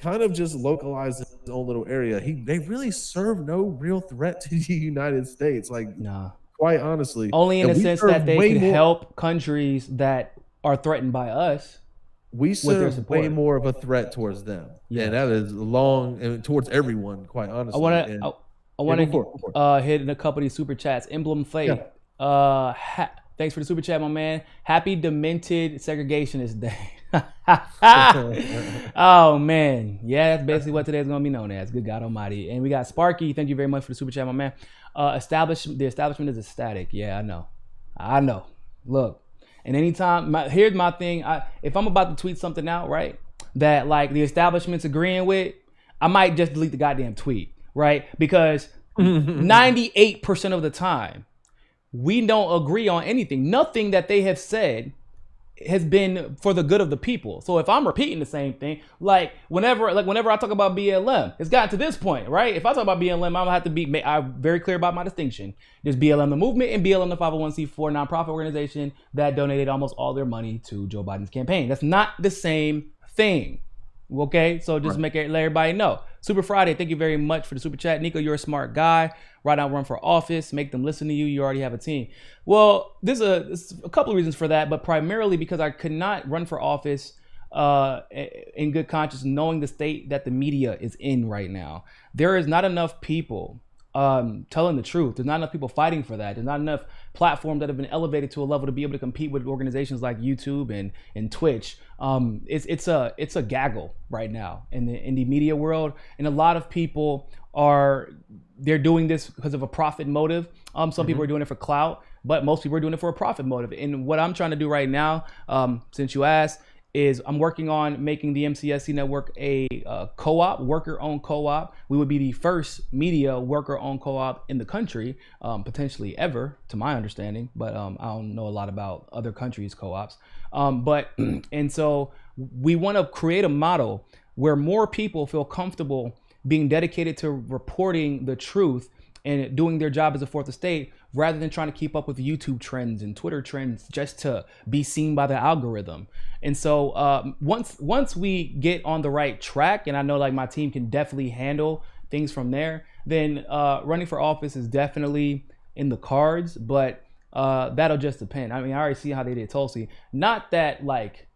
Speaker 2: kind of just localized in his own little area. They really serve no real threat to the United States, like
Speaker 1: Nah.
Speaker 2: quite honestly.
Speaker 1: Only in
Speaker 2: And
Speaker 1: the
Speaker 2: we
Speaker 1: sense
Speaker 2: serve
Speaker 1: that they
Speaker 2: way
Speaker 1: could
Speaker 2: more.
Speaker 1: help countries that are threatened by us
Speaker 2: We
Speaker 1: with their
Speaker 2: serve way
Speaker 1: support.
Speaker 2: more of a threat towards them, and
Speaker 1: Yeah.
Speaker 2: that is long and towards everyone, quite
Speaker 1: I
Speaker 2: honestly.
Speaker 1: want to.
Speaker 2: And
Speaker 1: I
Speaker 2: yeah,
Speaker 1: want
Speaker 2: go for it. Go for it.
Speaker 1: to hit in a couple of these super chats. Emblem Faith.
Speaker 2: Yeah.
Speaker 1: Thanks for the super chat, my man. Happy Demented Segregationist Day. Oh man, yeah, that's basically what today's gonna be known as. Good God Almighty. And we got Sparky. Thank you very much for the super chat, my man. The establishment is ecstatic. Yeah, I know. Look, and anytime, here's my thing. If I'm about to tweet something out, right, that like the establishment's agreeing with, I might just delete the goddamn tweet, right? Because 98% of the time, we don't agree on anything. Nothing that they have said has been for the good of the people. So if I'm repeating the same thing, like whenever I talk about BLM, it's gotten to this point, right? If I talk about BLM, I'm gonna have to I'm very clear about my distinction. There's BLM the movement and BLM the 501c4 nonprofit organization that donated almost all their money to Joe Biden's campaign. That's not the same thing. Okay, so just let everybody know. Super Friday, thank you very much for the super chat. Niko, you're a smart guy. Right now, run for office. Make them listen to you. You already have a team. Well, there's a couple of reasons for that, but primarily because I could not run for office in good conscience, knowing the state that the media is in right now. There is not enough people telling the truth. There's not enough people fighting for that. There's not enough platforms that have been elevated to a level to be able to compete with organizations like YouTube and Twitch. It's a gaggle right now in the indie media world, and a lot of people they're doing this because of a profit motive. Some people are doing it for clout, but most people are doing it for a profit motive. And what I'm trying to do right now, since you asked, is I'm working on making the MCSC network a co-op, worker-owned co-op. We would be the first media worker-owned co-op in the country, potentially ever, to my understanding. But I don't know a lot about other countries' co-ops. And so we want to create a model where more people feel comfortable being dedicated to reporting the truth and doing their job as a fourth estate, rather than trying to keep up with YouTube trends and Twitter trends just to be seen by the algorithm. And so once we get on the right track, and I know like my team can definitely handle things from there, then running for office is definitely in the cards. But that'll just depend. I mean, I already see how they did Tulsi. Not that like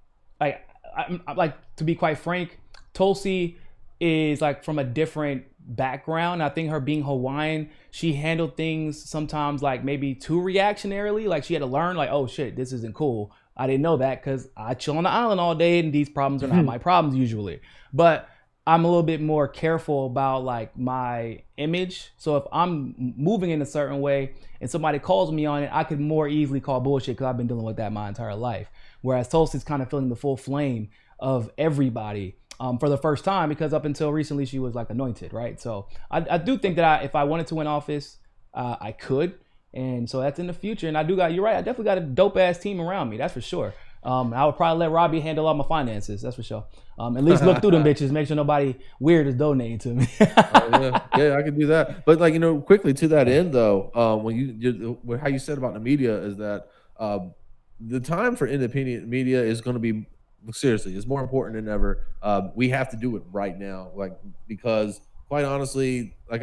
Speaker 1: to be quite frank, Tulsi is like from a different background. I think her being Hawaiian, she handled things sometimes like maybe too reactionarily. Like she had to learn like, oh shit, this isn't cool. I didn't know that because I chill on the island all day and these problems are not my problems usually. But I'm a little bit more careful about like my image. So if I'm moving in a certain way and somebody calls me on it, I could more easily call bullshit because I've been dealing with that my entire life. Whereas Tulsi's kind of feeling the full flame of everybody for the first time, because up until recently she was like anointed, right? So I do think that if I wanted to win office, I could. And so that's in the future. And you're right, I definitely got a dope ass team around me, that's for sure. I would probably let Robbie handle all my finances, that's for sure. At least look through them bitches, make sure nobody weird is donating to me.
Speaker 2: Yeah, I can do that. But like, quickly to that end though, when how you said about the media is that the time for independent media is going to be, seriously, it's more important than ever. We have to do it right now, like, because quite honestly, like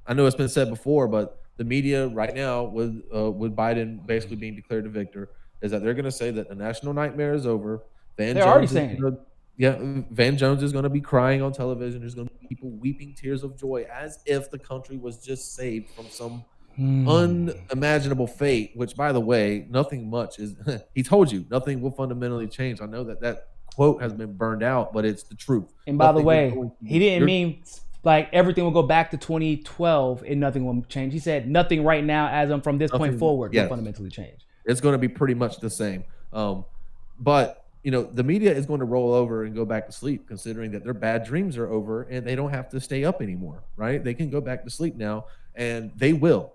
Speaker 2: I know it's been said before, but the media right now with Biden basically being declared the victor is that they're going to say that the national nightmare is over. Van
Speaker 1: They're already
Speaker 2: Jones is
Speaker 1: saying it.
Speaker 2: gonna, yeah, Van Jones is going to be crying on television. There's going to be people weeping tears of joy as if the country was just saved from some unimaginable fate. Which, by the way, nothing much is. He told you nothing will fundamentally change. I know that quote has been burned out, but it's the truth.
Speaker 1: And by the way, he didn't mean like everything will go back to 2012 and nothing will change. He said nothing right now, as from this point forward, will fundamentally change.
Speaker 2: It's going to be pretty much the same. But the media is going to roll over and go back to sleep, considering that their bad dreams are over and they don't have to stay up anymore, right? They can go back to sleep now, and they will,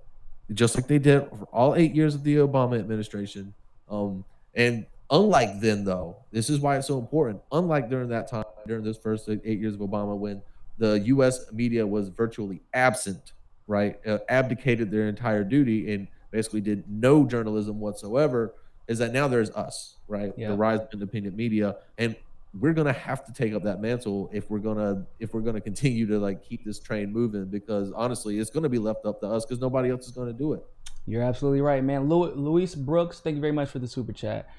Speaker 2: just like they did for all 8 years of the Obama administration. And unlike then, though, this is why it's so important. Unlike during that time, during those first 8 years of Obama, when the U.S. media was virtually absent, right? Abdicated their entire duty and basically did no journalism whatsoever. is that now there's us, right?
Speaker 1: Yeah.
Speaker 2: The rise of independent media, and we're gonna have to take up that mantle if we're gonna continue to like keep this train moving, because honestly, it's gonna be left up to us because nobody else is gonna do it.
Speaker 1: You're absolutely right, man. Luis Brooks, thank you very much for the super chat.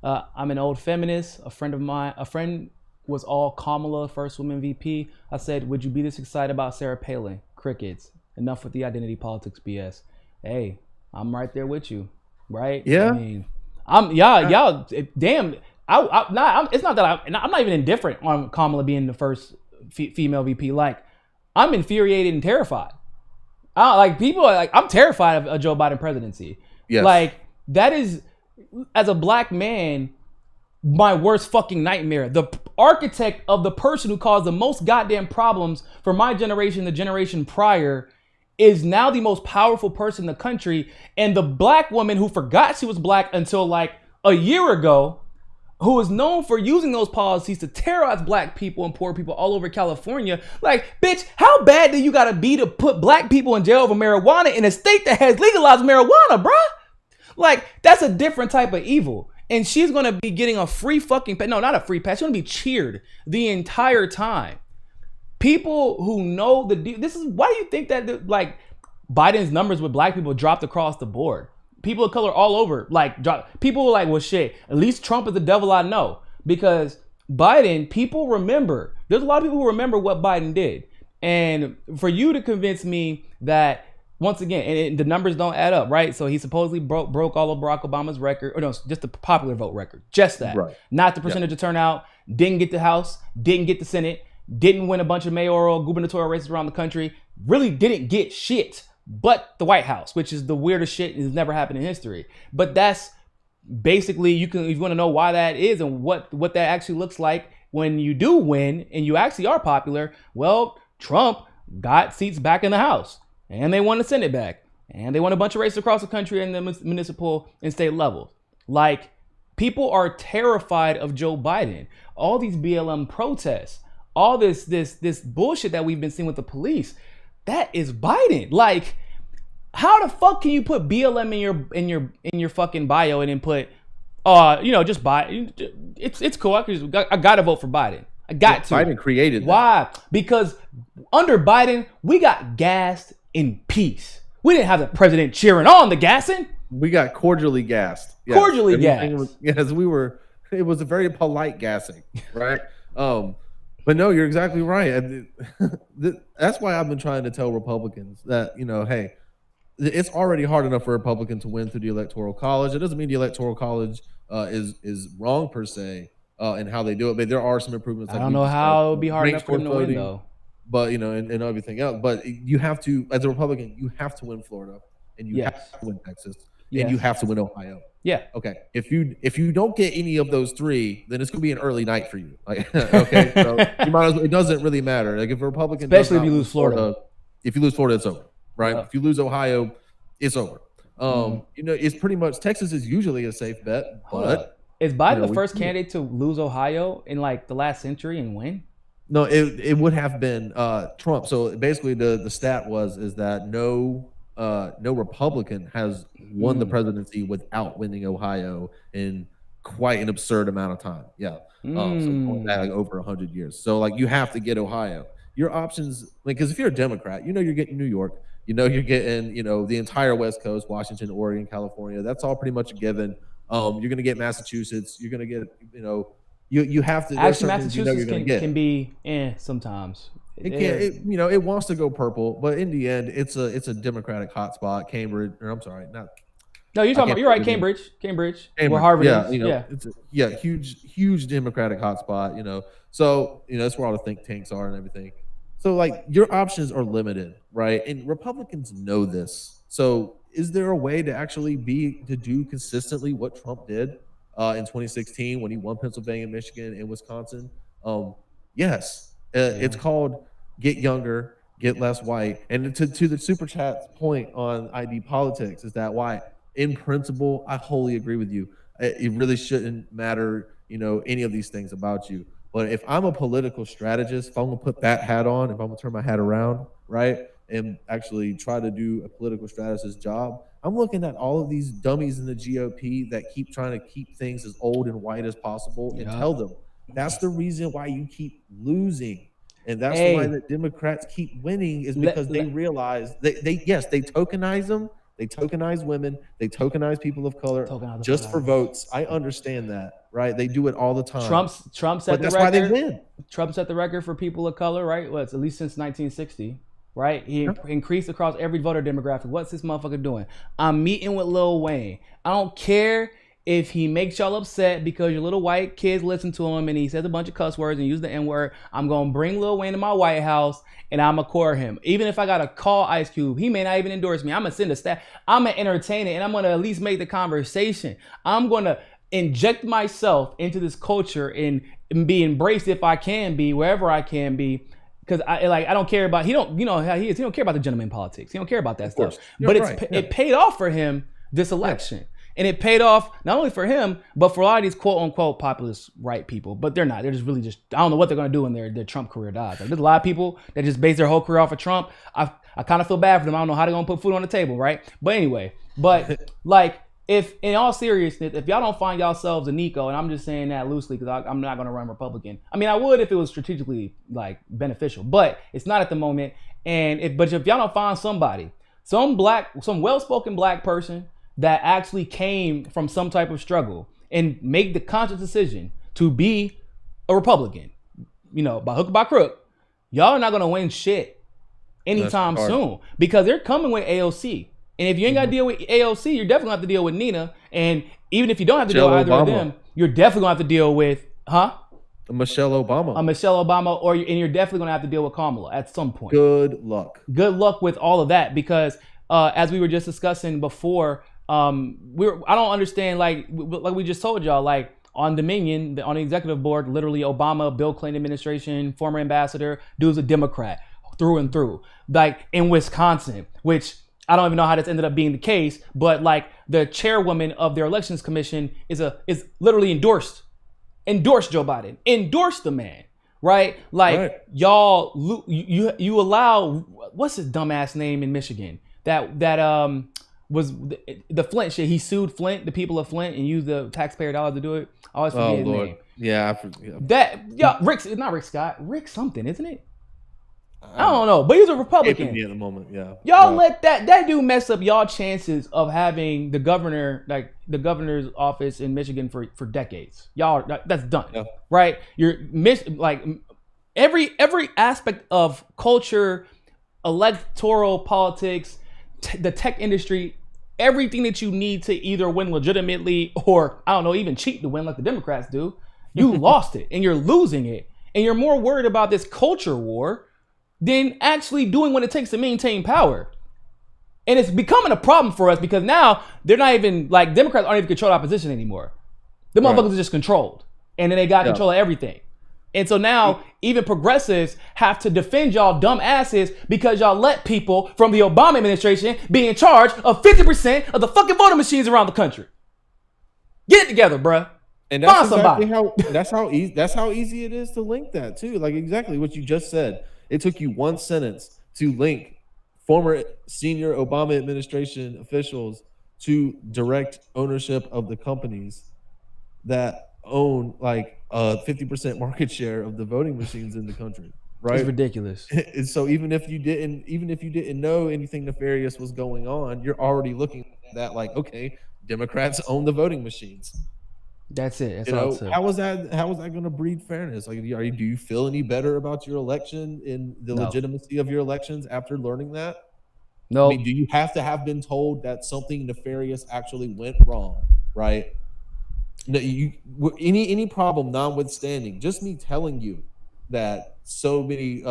Speaker 1: I'm an old feminist. A friend was all Kamala, first woman VP. I said, would you be this excited about Sarah Palin? Crickets. Enough with the identity politics BS. Hey, I'm right there with you, right?
Speaker 2: Yeah.
Speaker 1: I mean, y'all, damn. It's not that I'm not even indifferent on Kamala being the first female VP. Like, I'm infuriated and terrified. Like, people are like, I'm terrified of a Joe Biden presidency.
Speaker 2: Yes.
Speaker 1: Like, that is, as a black man, my worst fucking nightmare. The architect of the person who caused the most goddamn problems for my generation, the generation prior, is now the most powerful person in the country. And the black woman who forgot she was black until like a year ago, who is known for using those policies to terrorize black people and poor people all over California. Like, bitch, how bad do you gotta be to put black people in jail for marijuana in a state that has legalized marijuana, bruh? Like, that's a different type of evil. And she's gonna be getting a free fucking pass. No, not a free pass. She's gonna be cheered the entire time. People who know this is, why do you think that like Biden's numbers with black people dropped across the board? People of color all over, like, people were like, well, shit, at least Trump is the devil I know. Because Biden, people remember. There's a lot of people who remember what Biden did. And for you to convince me that, once again, and the numbers don't add up, right? So he supposedly broke all of Barack Obama's record, or no, just the popular vote record. Just that.
Speaker 2: Right.
Speaker 1: Not the percentage of turnout. Didn't get the House. Didn't get the Senate. Didn't win a bunch of mayoral, gubernatorial races around the country. Really didn't get shit but the White House, which is the weirdest shit and has never happened in history. But that's basically, if you want to know why that is and what that actually looks like when you do win and you actually are popular, well, Trump got seats back in the House and they won the Senate back and they won a bunch of races across the country in the municipal and state levels. Like, people are terrified of Joe Biden. All these BLM protests, all this bullshit that we've been seeing with the police, that is Biden. Like, how the fuck can you put BLM in your fucking bio and then put, just Biden? It's cool. I gotta vote for Biden. I got to.
Speaker 2: Biden created that.
Speaker 1: Why? Because under Biden, we got gassed in peace. We didn't have the president cheering on the gassing.
Speaker 2: We got cordially gassed. Yes.
Speaker 1: Cordially gassed.
Speaker 2: Yes, we were. It was a very polite gassing, right? But no, you're exactly right. That's why I've been trying to tell Republicans that, hey, it's already hard enough for a Republican to win through the Electoral College. It doesn't mean the Electoral College is wrong per se in how they do it, but there are some improvements.
Speaker 1: I don't know how it would be hard enough for them to win, though.
Speaker 2: But, and everything else. But you have to, as a Republican, you have to win Florida, and you have to win Texas, and you have to win Ohio.
Speaker 1: Yeah.
Speaker 2: Okay. If you don't get any of those three, then it's gonna be an early night for you. Like, okay. So you might as well, it doesn't really matter. Like, if a Republican,
Speaker 1: especially if you lose Florida,
Speaker 2: if you lose Florida, it's over. Right. If you lose Ohio, it's over. It's pretty much, Texas is usually a safe bet. But
Speaker 1: is Biden the first candidate to lose Ohio in like the last century and win?
Speaker 2: No, it would have been Trump. So basically, the stat is that no Republican has won the presidency without winning Ohio in quite an absurd amount of time. Yeah. So going back like over 100 years. So like, you have to get Ohio. Your options, because if you're a Democrat, you're getting New York, you're getting, the entire West Coast, Washington, Oregon, California. That's all pretty much a given. You're going to get Massachusetts. You're going to get, you have to.
Speaker 1: Actually, Massachusetts can be sometimes.
Speaker 2: It wants to go purple, but in the end, it's a Democratic hotspot. Cambridge, or I'm sorry, not.
Speaker 1: No, you're right. Cambridge, where Harvard is.
Speaker 2: It's huge Democratic hotspot. So that's where all the think tanks are and everything. So like, your options are limited, right? And Republicans know this. So is there a way to actually do consistently what Trump did in 2016 when he won Pennsylvania, Michigan, and Wisconsin? Yes. It's called get younger, get less white. And to the super chat's point on ID politics, is that why, in principle, I wholly agree with you. It really shouldn't matter, any of these things about you. But if I'm a political strategist, if I'm gonna put that hat on, if I'm gonna turn my hat around, right, and actually try to do a political strategist job, I'm looking at all of these dummies in the GOP that keep trying to keep things as old and white as possible and
Speaker 1: Yeah.
Speaker 2: tell them that's the reason why you keep losing. And that's why
Speaker 1: Hey,
Speaker 2: the Democrats keep winning, is
Speaker 1: let,
Speaker 2: because they
Speaker 1: let,
Speaker 2: realize they yes, they tokenize them, they tokenize women, they tokenize people of color
Speaker 1: talking out the fuck
Speaker 2: just
Speaker 1: out
Speaker 2: for
Speaker 1: of it.
Speaker 2: votes. I understand that, right? They do it all the time.
Speaker 1: Trump set
Speaker 2: But
Speaker 1: the
Speaker 2: that's why they
Speaker 1: record.
Speaker 2: win.
Speaker 1: Trump set the record for people of color, right? Well, it's at least since 1960, right? He
Speaker 2: Yeah.
Speaker 1: increased across every voter demographic. What's this motherfucker doing? I'm meeting with Lil Wayne. I don't care if he makes y'all upset because your little white kids listen to him and he says a bunch of cuss words and use the N-word. I'm gonna bring Lil Wayne to my White House and I'm gonna court him. Even if I gotta call Ice Cube, he may not even endorse me. I'm gonna send a staff. I'm gonna entertain it and I'm gonna at least make the conversation. I'm gonna inject myself into this culture and be embraced if I can be, wherever I can be. Because I don't care about, he don't, you know how he is, he don't care about the gentleman politics. He don't care about that stuff. But it paid off for him this election. And it paid off not only for him, but for a lot of these quote unquote populist right people. But they're not. They're just really just, I don't know what they're going to do when their Trump career dies. Like, there's a lot of people that just base their whole career off of Trump. I kind of feel bad for them. I don't know how they're going to put food on the table, right? But anyway, like, if in all seriousness, if y'all don't find yourselves a Niko, and I'm just saying that loosely because I'm not going to run Republican. I mean, I would if it was strategically like beneficial, but it's not at the moment. And if y'all don't find somebody, some well-spoken black person that actually came from some type of struggle and make the conscious decision to be a Republican, you know, by hook or by crook, y'all are not going to win shit anytime soon because they're coming with AOC. And if you ain't got to deal with AOC, you're definitely going to have to deal with Nina. And even if you don't have to deal with either of them, you're definitely going to have to deal with,
Speaker 2: Michelle Obama.
Speaker 1: And you're definitely going to have to deal with Kamala at some point.
Speaker 2: Good luck.
Speaker 1: Good luck with all of that because as we were just discussing before, I don't understand, like we just told y'all, like on Dominion, on the executive board, literally Obama, Bill Clinton administration, former ambassador, dude's a Democrat through and through. Like in Wisconsin, which I don't even know how this ended up being the case, but like the chairwoman of their elections commission is literally endorsed Joe Biden, endorsed the man, right? Like y'all, you allow, what's his dumbass name in Michigan that was the Flint shit. He sued Flint, the people of Flint, and used the taxpayer dollars to do it. I always forget his name.
Speaker 2: Yeah, I forget.
Speaker 1: Not Rick Scott, Rick something, isn't it? I don't know, but he's a Republican.
Speaker 2: At the moment, yeah.
Speaker 1: Y'all let that dude mess up y'all chances of having the governor's office in Michigan for decades. Y'all, that's done, right? You're every aspect of culture, electoral politics, the tech industry, everything that you need to either win legitimately or I don't know, even cheat to win like the Democrats do. You lost it, and you're losing it, and you're more worried about this culture war than actually doing what it takes to maintain power. And it's becoming a problem for us because now they're not even, like, Democrats aren't even controlling opposition anymore. The motherfuckers are just controlled. And then they got control of everything. And so now even progressives have to defend y'all dumb asses because y'all let people from the Obama administration be in charge of 50% of the fucking voting machines around the country. Get it together, bruh.
Speaker 2: And that's exactly that's how easy it is to link that too. Like exactly what you just said. It took you one sentence to link former senior Obama administration officials to direct ownership of the companies that own like a 50% market share of the voting machines in the country. Right?
Speaker 1: It's ridiculous.
Speaker 2: And so even if you didn't know anything nefarious was going on, you're already looking at that like, okay, Democrats own the voting machines.
Speaker 1: That's it.
Speaker 2: That's how is that going to breed fairness? Like, do you feel any better about your election and the legitimacy of your elections after learning that?
Speaker 1: No.
Speaker 2: I mean, do you have to have been told that something nefarious actually went wrong? Right? No, any problem notwithstanding, just me telling you that so many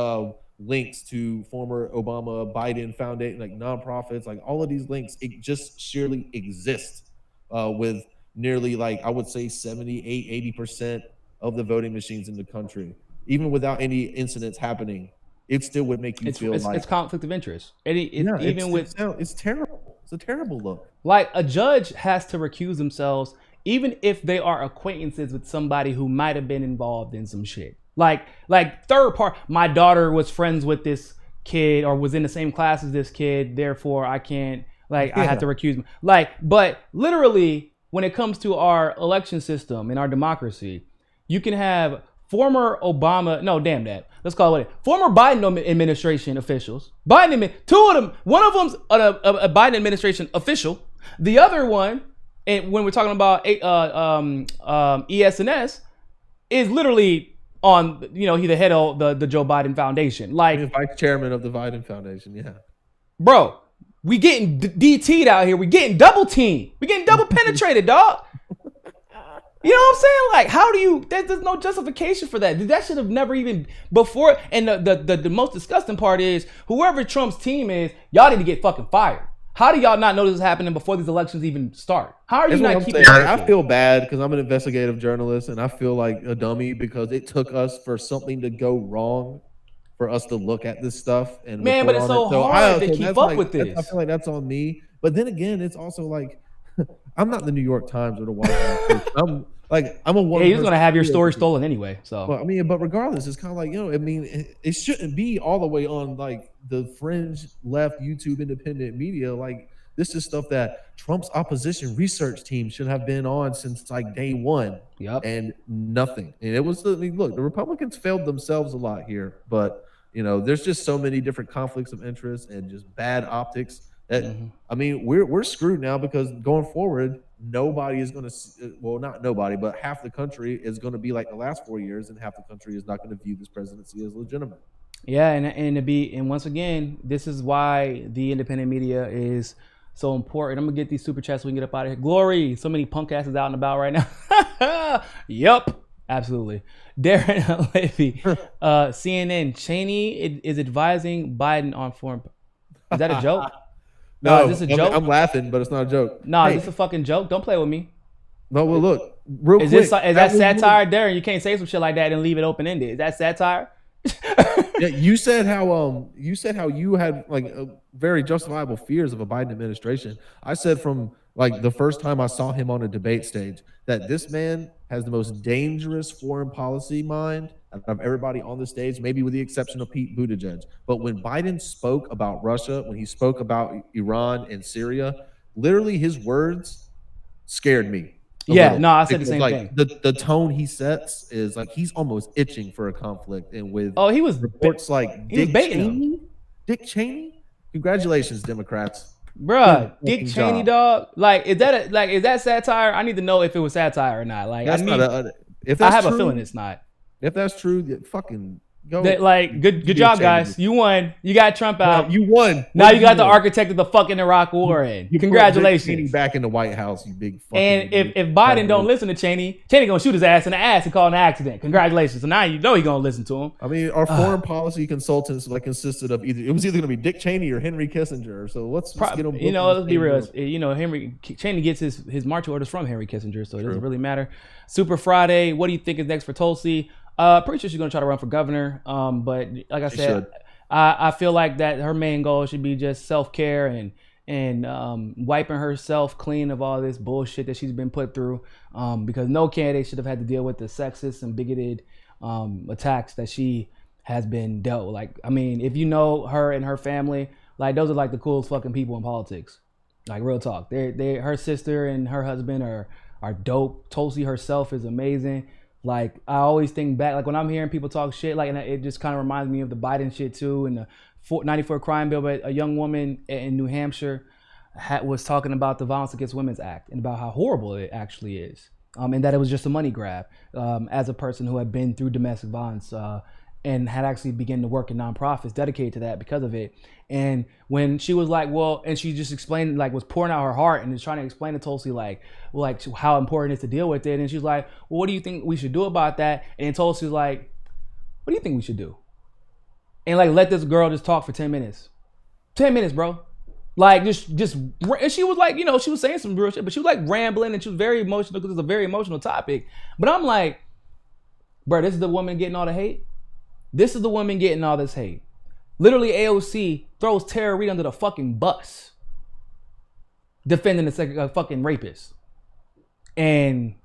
Speaker 2: links to former Obama, Biden Foundation, like nonprofits, like all of these links, it just sheerly exists with nearly, like, I would say 80% of the voting machines in the country. Even without any incidents happening, it still would make you feel like
Speaker 1: it's conflict of interest.
Speaker 2: It's terrible. It's a terrible look.
Speaker 1: Like, a judge has to recuse themselves even if they are acquaintances with somebody who might have been involved in some shit. Like third part, my daughter was friends with this kid or was in the same class as this kid, therefore I can't, like, I have to recuse me. Like, but literally, when it comes to our election system and our democracy, you can have former Obama, no, damn that. Let's call it former Biden administration officials. Two of them, one of them's a Biden administration official. The other one, and when we're talking about ES&S, is literally on, he the head of the Joe Biden Foundation. Like,
Speaker 2: vice chairman of the Biden Foundation, yeah.
Speaker 1: Bro, we getting DT'd out here. We getting double teamed. We getting double penetrated, dog. You know what I'm saying? Like, how do you, there's no justification for that. That should have never even before. And the most disgusting part is whoever Trump's team is, y'all need to get fucking fired. How do y'all not know this is happening before these elections even start? How are you not keeping it?
Speaker 2: I feel bad because I'm an investigative journalist and I feel like a dummy because it took us for something to go wrong for us to look at this stuff. And
Speaker 1: man, but it's so hard to keep up with this.
Speaker 2: I feel like that's on me. But then again, it's also like, I'm not the New York Times or the Washington Post. I'm a one.
Speaker 1: Yeah, you're gonna have your story stolen anyway. So,
Speaker 2: well, I mean, but regardless, it's kind of like, I mean, it shouldn't be all the way on like the fringe left YouTube independent media. Like, this is stuff that Trump's opposition research team should have been on since like day one.
Speaker 1: Yep.
Speaker 2: And nothing. And it was look, the Republicans failed themselves a lot here, but there's just so many different conflicts of interest and just bad optics. That, I mean, we're screwed now because going forward, nobody is going to, well, not nobody, but half the country is going to be like the last 4 years, and half the country is not going to view this presidency as legitimate.
Speaker 1: Yeah, and once again, this is why the independent media is so important. I'm gonna get these super chats so we can get up out of here. Glory, so many punk asses out and about right now. Yup, absolutely. Darren Levy, CNN, Cheney is advising Biden on foreign. Is that a joke?
Speaker 2: No,
Speaker 1: is this a joke?
Speaker 2: I'm laughing, but it's not a joke.
Speaker 1: No, is this a fucking joke? Don't play with me.
Speaker 2: No, well, look, real quick.
Speaker 1: Is that satire, Darren? You can't say some shit like that and leave it open ended. Is that satire?
Speaker 2: Yeah, you said how you had like very justifiable fears of a Biden administration. I said from like the first time I saw him on a debate stage that this man has the most dangerous foreign policy mind out of everybody on the stage, maybe with the exception of Pete Buttigieg. But when Biden spoke about Russia, when he spoke about Iran and Syria, literally his words scared me.
Speaker 1: Yeah, no, I said the same thing.
Speaker 2: The tone he sets is like he's almost itching for a conflict, and with
Speaker 1: he was
Speaker 2: reports like Dick Cheney. Congratulations, Democrats,
Speaker 1: bruh. Dick Cheney, dog. Like, is that satire? I need to know if it was satire or not. Like,
Speaker 2: that's
Speaker 1: I have a feeling it's not.
Speaker 2: If that's true, fucking go.
Speaker 1: Good job, guys. You won. You got Trump out.
Speaker 2: You won.
Speaker 1: Now you got the architect of the fucking Iraq war in. Congratulations.
Speaker 2: Cheney back in the White House, you big fucking.
Speaker 1: And if Biden don't listen to Cheney gonna shoot his ass in the ass and call it an accident. Congratulations. So now you know he's gonna listen to him.
Speaker 2: I mean, our foreign policy consultants consisted of it was either gonna be Dick Cheney or Henry Kissinger. So let's get them.
Speaker 1: Let's be real. Henry Cheney gets his marching orders from Henry Kissinger, so it doesn't really matter. Super Friday. What do you think is next for Tulsi? Pretty sure she's gonna try to run for governor. But like I said, I feel like that her main goal should be just self-care and wiping herself clean of all this bullshit that she's been put through. Because no candidate should have had to deal with the sexist and bigoted attacks that she has been dealt with. Like, I mean, if you know her and her family, like, those are like the coolest fucking people in politics. Like, real talk. Her sister and her husband are dope. Tulsi herself is amazing. Like, I always think back, like when I'm hearing people talk shit, like, and it just kind of reminds me of the Biden shit too, and the 94 crime bill. But a young woman in New Hampshire was talking about the Violence Against Women's Act and about how horrible it actually is, and that it was just a money grab. As a person who had been through domestic violence and had actually begun to work in nonprofits dedicated to that because of it. And when she was like, well, and she just explained, like, was pouring out her heart and was trying to explain to Tulsi, like how important it is to deal with it. And she's like, well, what do you think we should do about that? And then Tulsi was like, what do you think we should do? And like, let this girl just talk for 10 minutes. 10 minutes, bro. Like, just, and she was like, she was saying some real shit, but she was like rambling and she was very emotional because it's a very emotional topic. But I'm like, bro, this is the woman getting all the hate. This is the woman getting all this hate. Literally, AOC throws Tara Reid under the fucking bus, defending a fucking rapist. And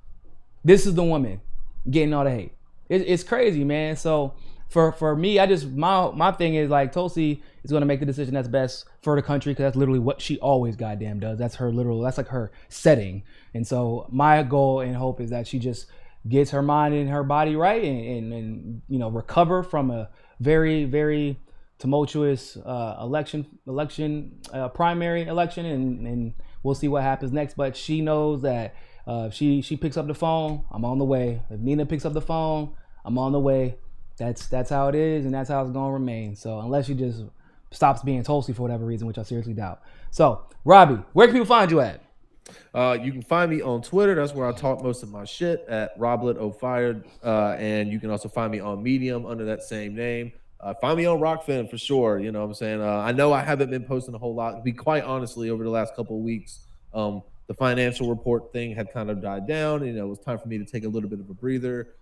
Speaker 1: this is the woman getting all the hate. It's crazy, man. So for me, I just my thing is like Tulsi is going to make the decision that's best for the country because that's literally what she always goddamn does. That's like her setting. And so my goal and hope is that she just gets her mind and her body right and recover from a very, very tumultuous primary election, and we'll see what happens next. But she knows that if she picks up the phone, I'm on the way. If Nina picks up the phone, I'm on the way. That's how it is, and that's how it's gonna remain. So unless she just stops being Tulsi for whatever reason, which I seriously doubt. So Robbie, where can people find you at?
Speaker 2: You can find me on Twitter. That's where I talk most of my shit at Roblet05. And you can also find me on Medium under that same name. Find me on Rockfin for sure. You know what I'm saying? I know I haven't been posting a whole lot. To be quite honestly, over the last couple of weeks, the financial report thing had kind of died down. It was time for me to take a little bit of a breather,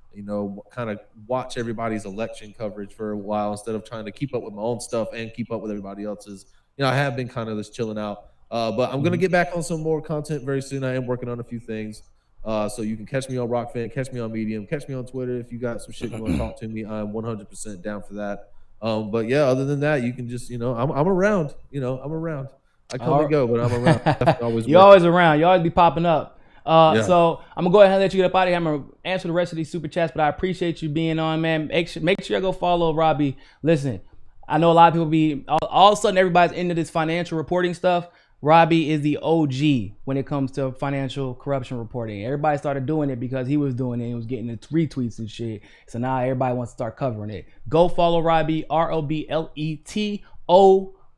Speaker 2: kind of watch everybody's election coverage for a while instead of trying to keep up with my own stuff and keep up with everybody else's. I have been kind of just chilling out. But I'm going to get back on some more content very soon. I am working on a few things. So you can catch me on Rockfin, catch me on Medium, catch me on Twitter. If you got some shit you want to talk to me, I'm 100% down for that. But yeah, other than that, you can just, I'm around. I'm around. I come and go, but I'm around.
Speaker 1: You're always around. You always be popping up. So I'm gonna go ahead and let you get up out of here. I'm gonna answer the rest of these super chats, but I appreciate you being on, man. Make sure you go follow Robbie. Listen, I know a lot of people be all of a sudden everybody's into this financial reporting stuff. Robbie is the OG when it comes to financial corruption reporting. Everybody started doing it because he was doing it and was getting the retweets and shit. So now everybody wants to start covering it. Go follow Robbie, ROBLETO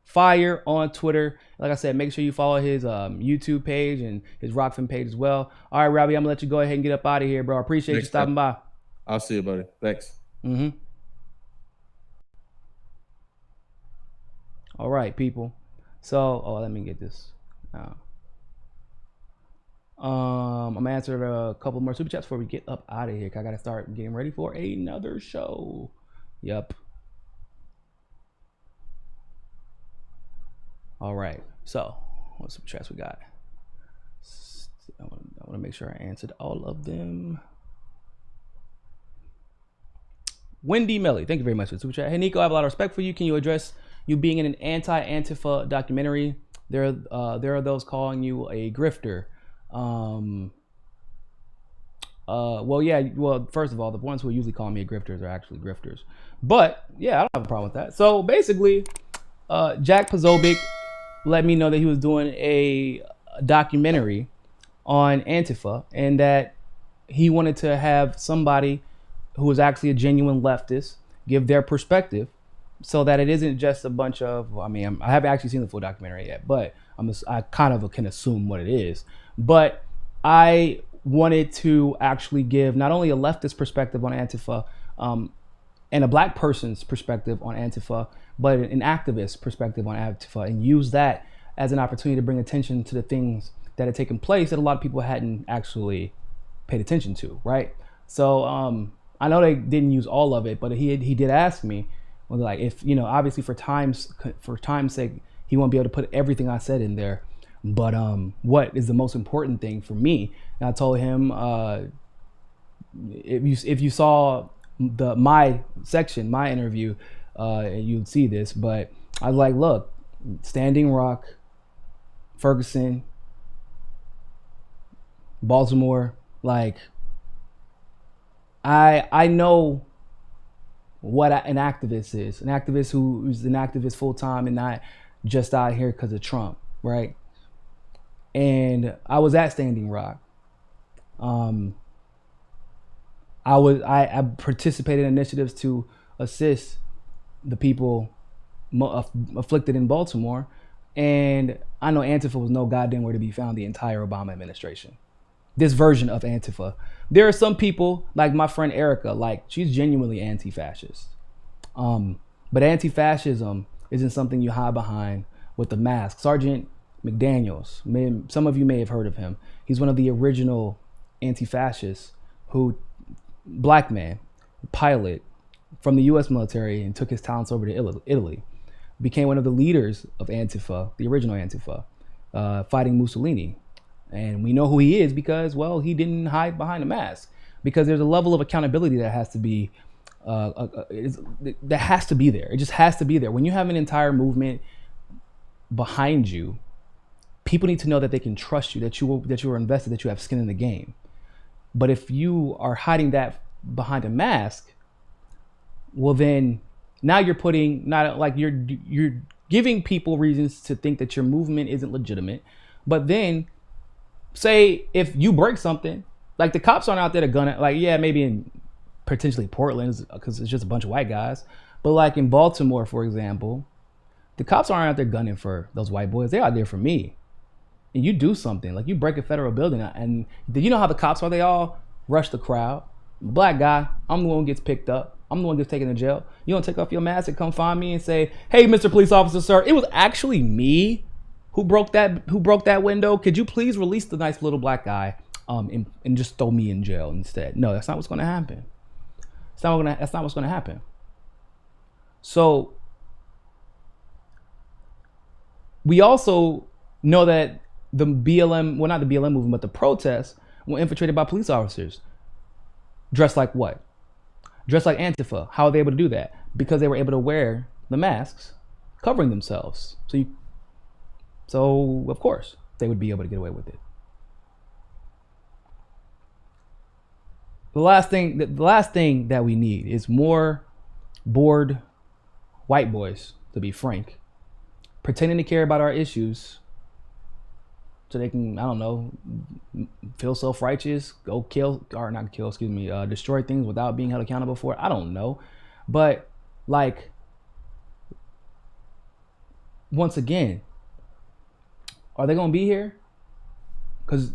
Speaker 1: Fire on Twitter. Like I said, make sure you follow his YouTube page and his Rockfin page as well. All right, Robbie, I'm gonna let you go ahead and get up out of here, bro. I appreciate you stopping by.
Speaker 2: I'll see you, buddy. Thanks.
Speaker 1: All right, people. So, let me get this. I'm gonna answer a couple more super chats before we get up out of here. Cause I gotta start getting ready for another show. Yep. All right. So, what super chats we got? I want to make sure I answered all of them. Wendy Melly, thank you very much for the super chat. Hey Niko, I have a lot of respect for you. Can you address you being in an anti-Antifa documentary? There are those calling you a grifter. Well, first of all, the ones who usually call me a grifter are actually grifters. But yeah, I don't have a problem with that. So basically, Jack Pozobic let me know that he was doing a documentary on Antifa and that he wanted to have somebody who was actually a genuine leftist give their perspective, so that it isn't just a bunch of, I haven't actually seen the full documentary yet, but I kind of can assume what it is. But I wanted to actually give not only a leftist perspective on Antifa and a black person's perspective on Antifa, but an activist perspective on Antifa, and use that as an opportunity to bring attention to the things that had taken place that a lot of people hadn't actually paid attention to, right? So I know they didn't use all of it, but he did ask me, well, like, if, obviously for time's sake, he won't be able to put everything I said in there, but what is the most important thing for me? And I told him, if you saw my interview, you'd see this, but I was like, look, Standing Rock, Ferguson, Baltimore, like, I know what an activist is. An activist who's an activist full time and not just out here because of Trump, right? And I was at Standing Rock. I participated in initiatives to assist the people afflicted in Baltimore, and I know Antifa was no goddamn where to be found the entire Obama administration. This version of Antifa. There are some people, like my friend Erica, like, she's genuinely anti-fascist. But anti-fascism isn't something you hide behind with a mask. Sergeant McDaniels, some of you may have heard of him. He's one of the original anti-fascists black man, pilot from the US military, and took his talents over to Italy. Became one of the leaders of Antifa, the original Antifa, fighting Mussolini. And we know who he is because, well, he didn't hide behind a mask. Because there's a level of accountability that has to be that has to be there. It just has to be there. When you have an entire movement behind you, people need to know that they can trust you, that you are invested, that you have skin in the game. But if you are hiding that behind a mask, well then now you're putting not like you're giving people reasons to think that your movement isn't legitimate. But then say if you break something, like the cops aren't out there to gun it. Like yeah, maybe in potentially Portland because it's just a bunch of white guys. But like in Baltimore, for example, the cops aren't out there gunning for those white boys. They're out there for me. And you do something, like you break a federal building, and you know how the cops are? They all rush the crowd. Black guy, I'm the one who gets picked up. I'm the one who gets taken to jail. You don't take off your mask and come find me and say, "Hey, Mr. Police Officer, sir, it was actually me who broke that window. Could you please release the nice little black guy, and just throw me in jail instead?" No, that's not what's going to happen. That's not what's going to happen. So we also know that the BLM, well, not the BLM movement, but the protests were infiltrated by police officers. Dressed like what? Dressed like Antifa. How are they able to do that? Because they were able to wear the masks, covering themselves. So of course they would be able to get away with it. The last thing that we need is more bored white boys, to be frank, pretending to care about our issues so they can, I don't know, feel self-righteous, go kill, or not kill, excuse me, destroy things without being held accountable for it. I don't know. But like, once again, are they gonna be here? Because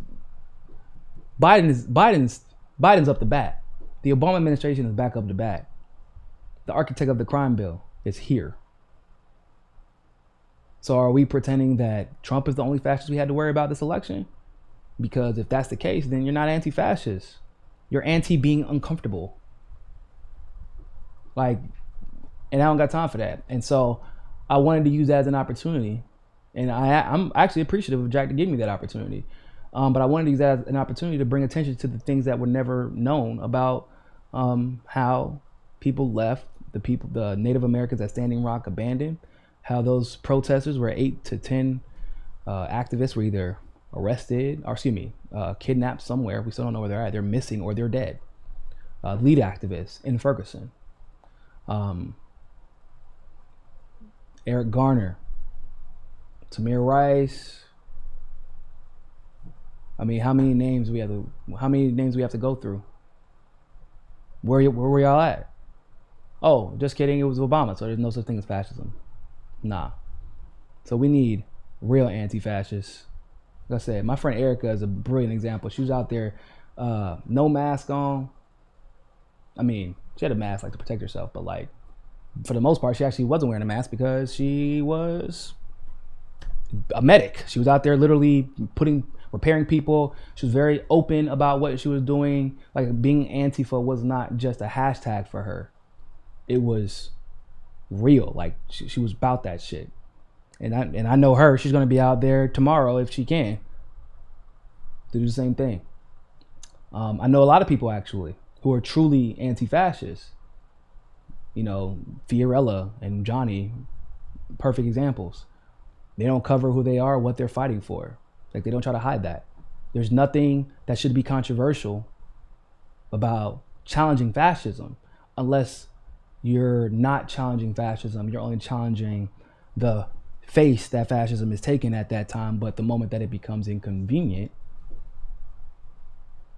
Speaker 1: Biden's up the bat. The Obama administration is back up the bat. The architect of the crime bill is here. So are we pretending that Trump is the only fascist we had to worry about this election? Because if that's the case, then you're not anti-fascist. You're anti being uncomfortable. Like, and I don't got time for that. And so I wanted to use that as an opportunity. And I'm actually appreciative of Jack to give me that opportunity. But I wanted to use that as an opportunity to bring attention to the things that were never known about how people left, the Native Americans at Standing Rock abandoned, how those protesters were 8 to 10 activists were either arrested or kidnapped somewhere. We still don't know where they're at. They're missing or they're dead. Lead activists in Ferguson. Eric Garner, Tamir Rice. I mean, how many names we have to go through? Where were y'all at? Oh, just kidding. It was Obama, so there's no such thing as fascism. Nah. So we need real anti-fascists. Like I said, my friend Erica is a brilliant example. She was out there, no mask on. I mean, she had a mask like to protect herself, but like for the most part, she actually wasn't wearing a mask because she was a medic. She was out there literally repairing people. She was very open about what she was doing. Like being Antifa was not just a hashtag for her. It was real. Like she was about that shit. And I know her. She's gonna be out there tomorrow if she can to do the same thing. I know a lot of people actually who are truly anti-fascists. You know, Fiorella and Johnny, perfect examples. They don't cover who they are, what they're fighting for. Like they don't try to hide that. There's nothing that should be controversial about challenging fascism unless you're not challenging fascism. You're only challenging the face that fascism is taking at that time. But the moment that it becomes inconvenient,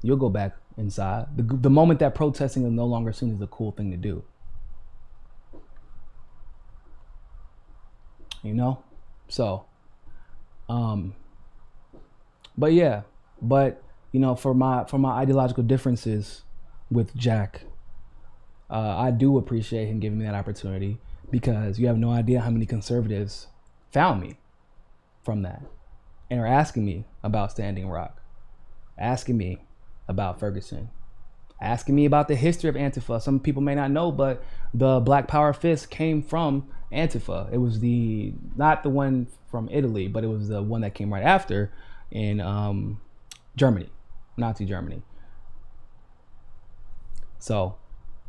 Speaker 1: you'll go back inside. The moment that protesting is no longer seen as a cool thing to do. You know? So, but yeah, you know, for my ideological differences with Jack, I do appreciate him giving me that opportunity because you have no idea how many conservatives found me from that and are asking me about Standing Rock, asking me about Ferguson, asking me about the history of Antifa. Some people may not know, but the Black Power fist came from Antifa. It was not the one from Italy, but it was the one that came right after in Germany, Nazi Germany. So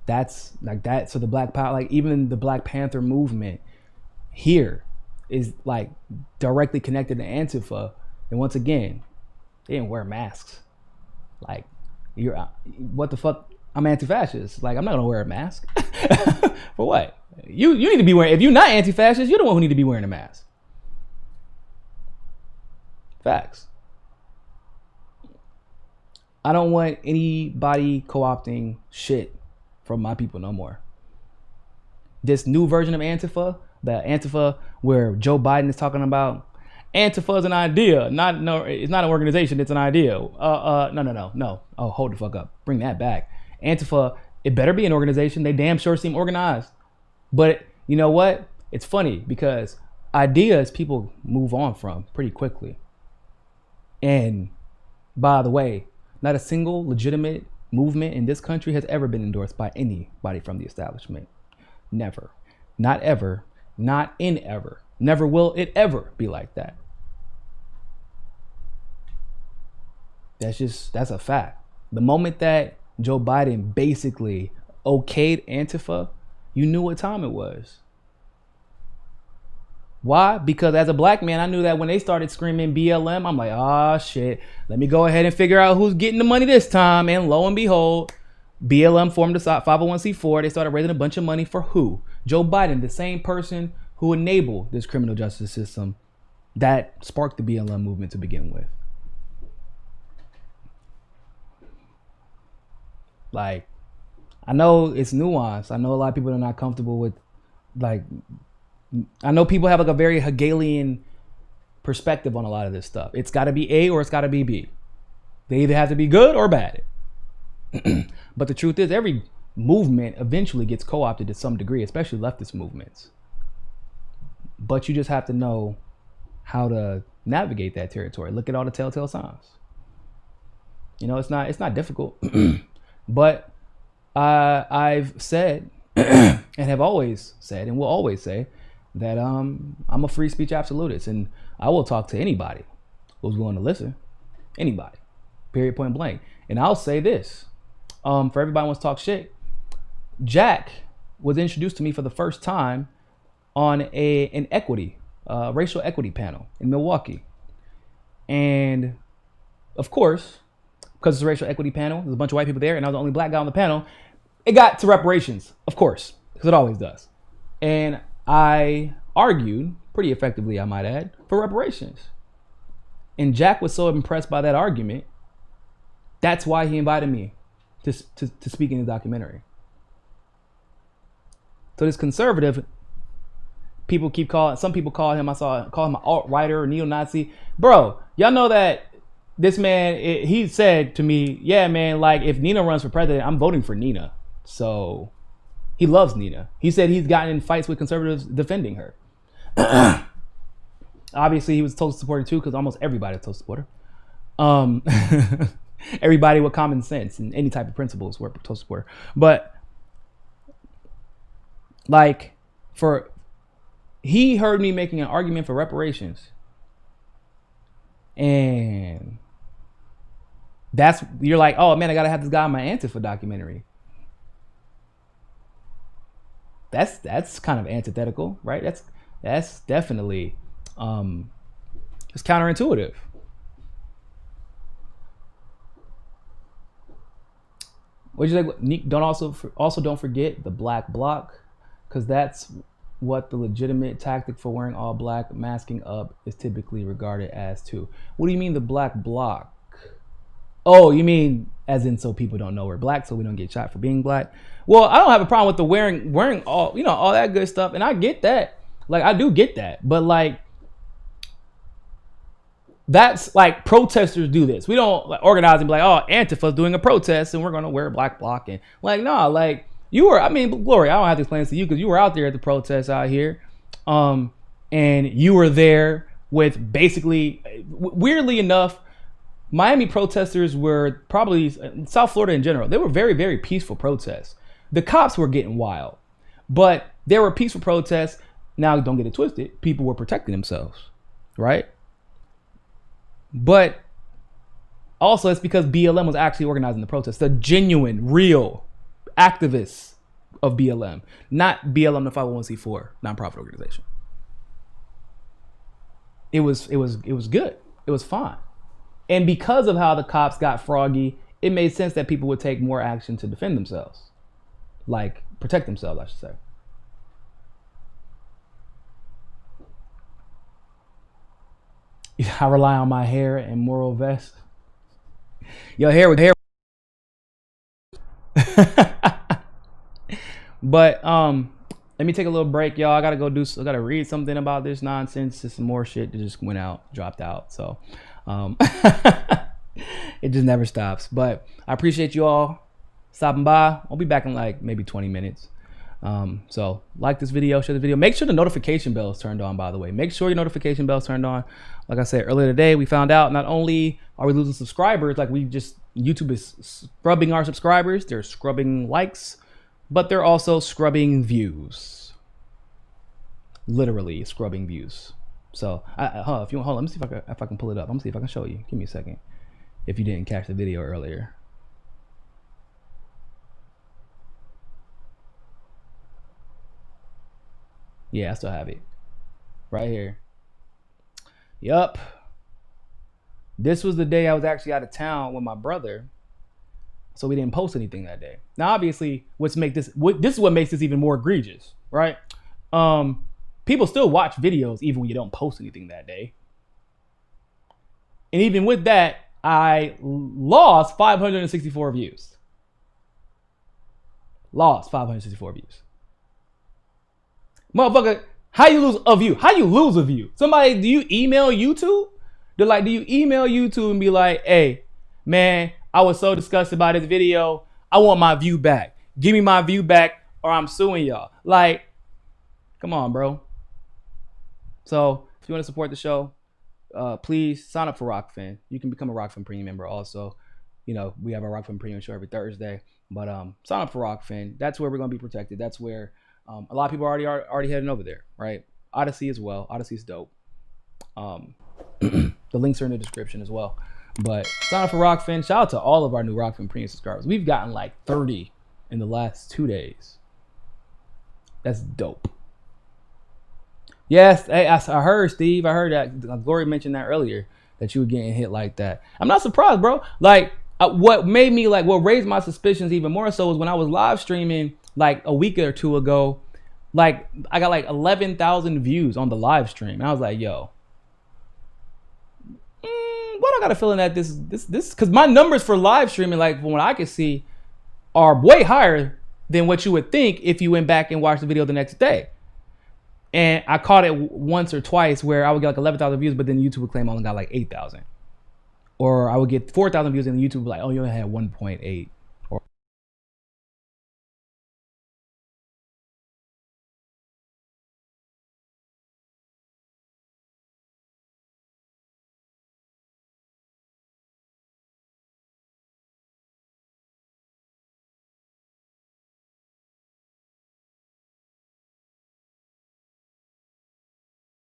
Speaker 1: That's like that. So the Black Power, like even the Black Panther movement here is like directly connected to Antifa. And once again, they didn't wear masks. Like, you're what the fuck? I'm anti-fascist. Like, I'm not gonna wear a mask. For what? You need to be wearing. If you're not anti-fascist, you're the one who need to be wearing a mask. Facts. I don't want anybody co-opting shit from my people no more. This new version of Antifa, the Antifa where Joe Biden is talking about, Antifa is an idea, it's not an organization, it's an idea. No. Oh, hold the fuck up. Bring that back. Antifa, it better be an organization. They damn sure seem organized. But you know what? It's funny because ideas people move on from pretty quickly. And by the way, not a single legitimate movement in this country has ever been endorsed by anybody from the establishment. Never. Not ever. Not in ever. Never will it ever be like that. That's a fact. The moment that Joe Biden basically okayed Antifa, you knew what time it was. Why? Because as a black man, I knew that when they started screaming BLM, I'm like, oh shit, let me go ahead and figure out who's getting the money this time. And lo and behold, BLM formed a 501c4. They started raising a bunch of money for who? Joe Biden, the same person who enabled this criminal justice system that sparked the BLM movement to begin with. Like, I know it's nuanced. I know a lot of people are not comfortable with, like, I know people have like a very Hegelian perspective on a lot of this stuff. It's got to be A or it's got to be B. They either have to be good or bad. But the truth is, every movement eventually gets co-opted to some degree, especially leftist movements. But you just have to know how to navigate that territory. Look at all the telltale signs. You know, it's not difficult. But I've said and have always said and will always say that I'm a free speech absolutist, and I will talk to anybody who's willing to listen. Anybody. Period, point blank. And I'll say this. For everybody who wants to talk shit, Jack was introduced to me for the first time on an equity, racial equity panel in Milwaukee. And of course, because it's a racial equity panel, there's a bunch of white people there, and I was the only black guy on the panel, it got to reparations, of course, because it always does. And I argued, pretty effectively I might add, for reparations. And Jack was so impressed by that argument, that's why he invited me to speak in his documentary. So this conservative, some people call him an alt-writer or neo-Nazi. Bro, y'all know that this man, he said to me, yeah, man, like if Nina runs for president, I'm voting for Nina. So he loves Nina. He said he's gotten in fights with conservatives defending her. Obviously, he was a Tulsa supporter too, because almost everybody is a Tulsa supporter. Everybody with common sense and any type of principles were a Tulsa supporter. But like, he heard me making an argument for reparations. And you're like, oh man, I gotta have this guy on my Antifa documentary. That's kind of antithetical, right? That's definitely it's counterintuitive. What you like? Don't forget the black bloc, because that's what the legitimate tactic for wearing all black, masking up, is typically regarded as too. What do you mean the black bloc? Oh, you mean as in so people don't know we're black, so we don't get shot for being black? Well, I don't have a problem with the wearing all, you know, all that good stuff, and I get that. Like, I do get that, but like, that's like protesters do this. We don't like organize and be like, oh, Antifa's doing a protest and we're gonna wear a black bloc, and like, nah, like Glory, I don't have to explain this to you because you were out there at the protests out here, and you were there with basically, weirdly enough, Miami protesters were probably, South Florida in general, they were very, very peaceful protests. The cops were getting wild, but there were peaceful protests. Now, don't get it twisted. People were protecting themselves, right? But also, it's because BLM was actually organizing the protests. The genuine, real activists of BLM, not BLM, the 501c4 nonprofit organization. It was good. It was fine. And because of how the cops got froggy, it made sense that people would take more action to defend themselves. Like, protect themselves, I should say. I rely on my hair and moral vest. Your hair with hair. But let me take a little break, y'all. I gotta read something about this nonsense. Just some more shit that just dropped out. So it just never stops. But I appreciate you all stopping by. I'll be back in like maybe 20 minutes. So like this video, share the video. Make sure the notification bell is turned on, by the way. Make sure your notification bell is turned on. Like I said earlier today, we found out not only are we losing subscribers, like YouTube is scrubbing our subscribers, they're scrubbing likes, but they're also scrubbing views. Literally scrubbing views. So if you want, hold on, let me see if I can pull it up. Let me see if I can show you. Give me a second. If you didn't catch the video earlier. Yeah, I still have it. Right here. Yup. This was the day I was actually out of town with my brother. So we didn't post anything that day. Now, obviously, this is what makes this even more egregious, right? People still watch videos even when you don't post anything that day. And even with that, I lost 564 views. Lost 564 views. Motherfucker, how you lose a view? How you lose a view? Somebody, do you email YouTube? Do you email YouTube and be like, hey, man, I was so disgusted by this video. I want my view back. Give me my view back or I'm suing y'all. Like, come on, bro. So if you want to support the show, please sign up for Rockfin. You can become a Rockfin Premium member also. You know, we have our Rockfin Premium show every Thursday. But sign up for Rockfin. That's where we're going to be protected. That's where a lot of people are already heading over there, right? Odyssey as well. Odyssey's dope. The links are in the description as well. But sign up for Rockfin. Shout out to all of our new Rockfin Premium subscribers. We've gotten like 30 in the last 2 days. That's dope. Yes, hey, I heard, Steve. I heard that Glory mentioned that earlier, that you were getting hit like that. I'm not surprised, bro. Like, what raised my suspicions even more so was when I was live streaming like a week or two ago. Like, I got like 11,000 views on the live stream. And I was like, yo, what I got a feeling that this, because my numbers for live streaming, like from what I could see, are way higher than what you would think if you went back and watched the video the next day. And I caught it once or twice where I would get like 11,000 views, but then YouTube would claim I only got like 8,000. Or I would get 4,000 views and YouTube would be like, oh, you only had 1.8.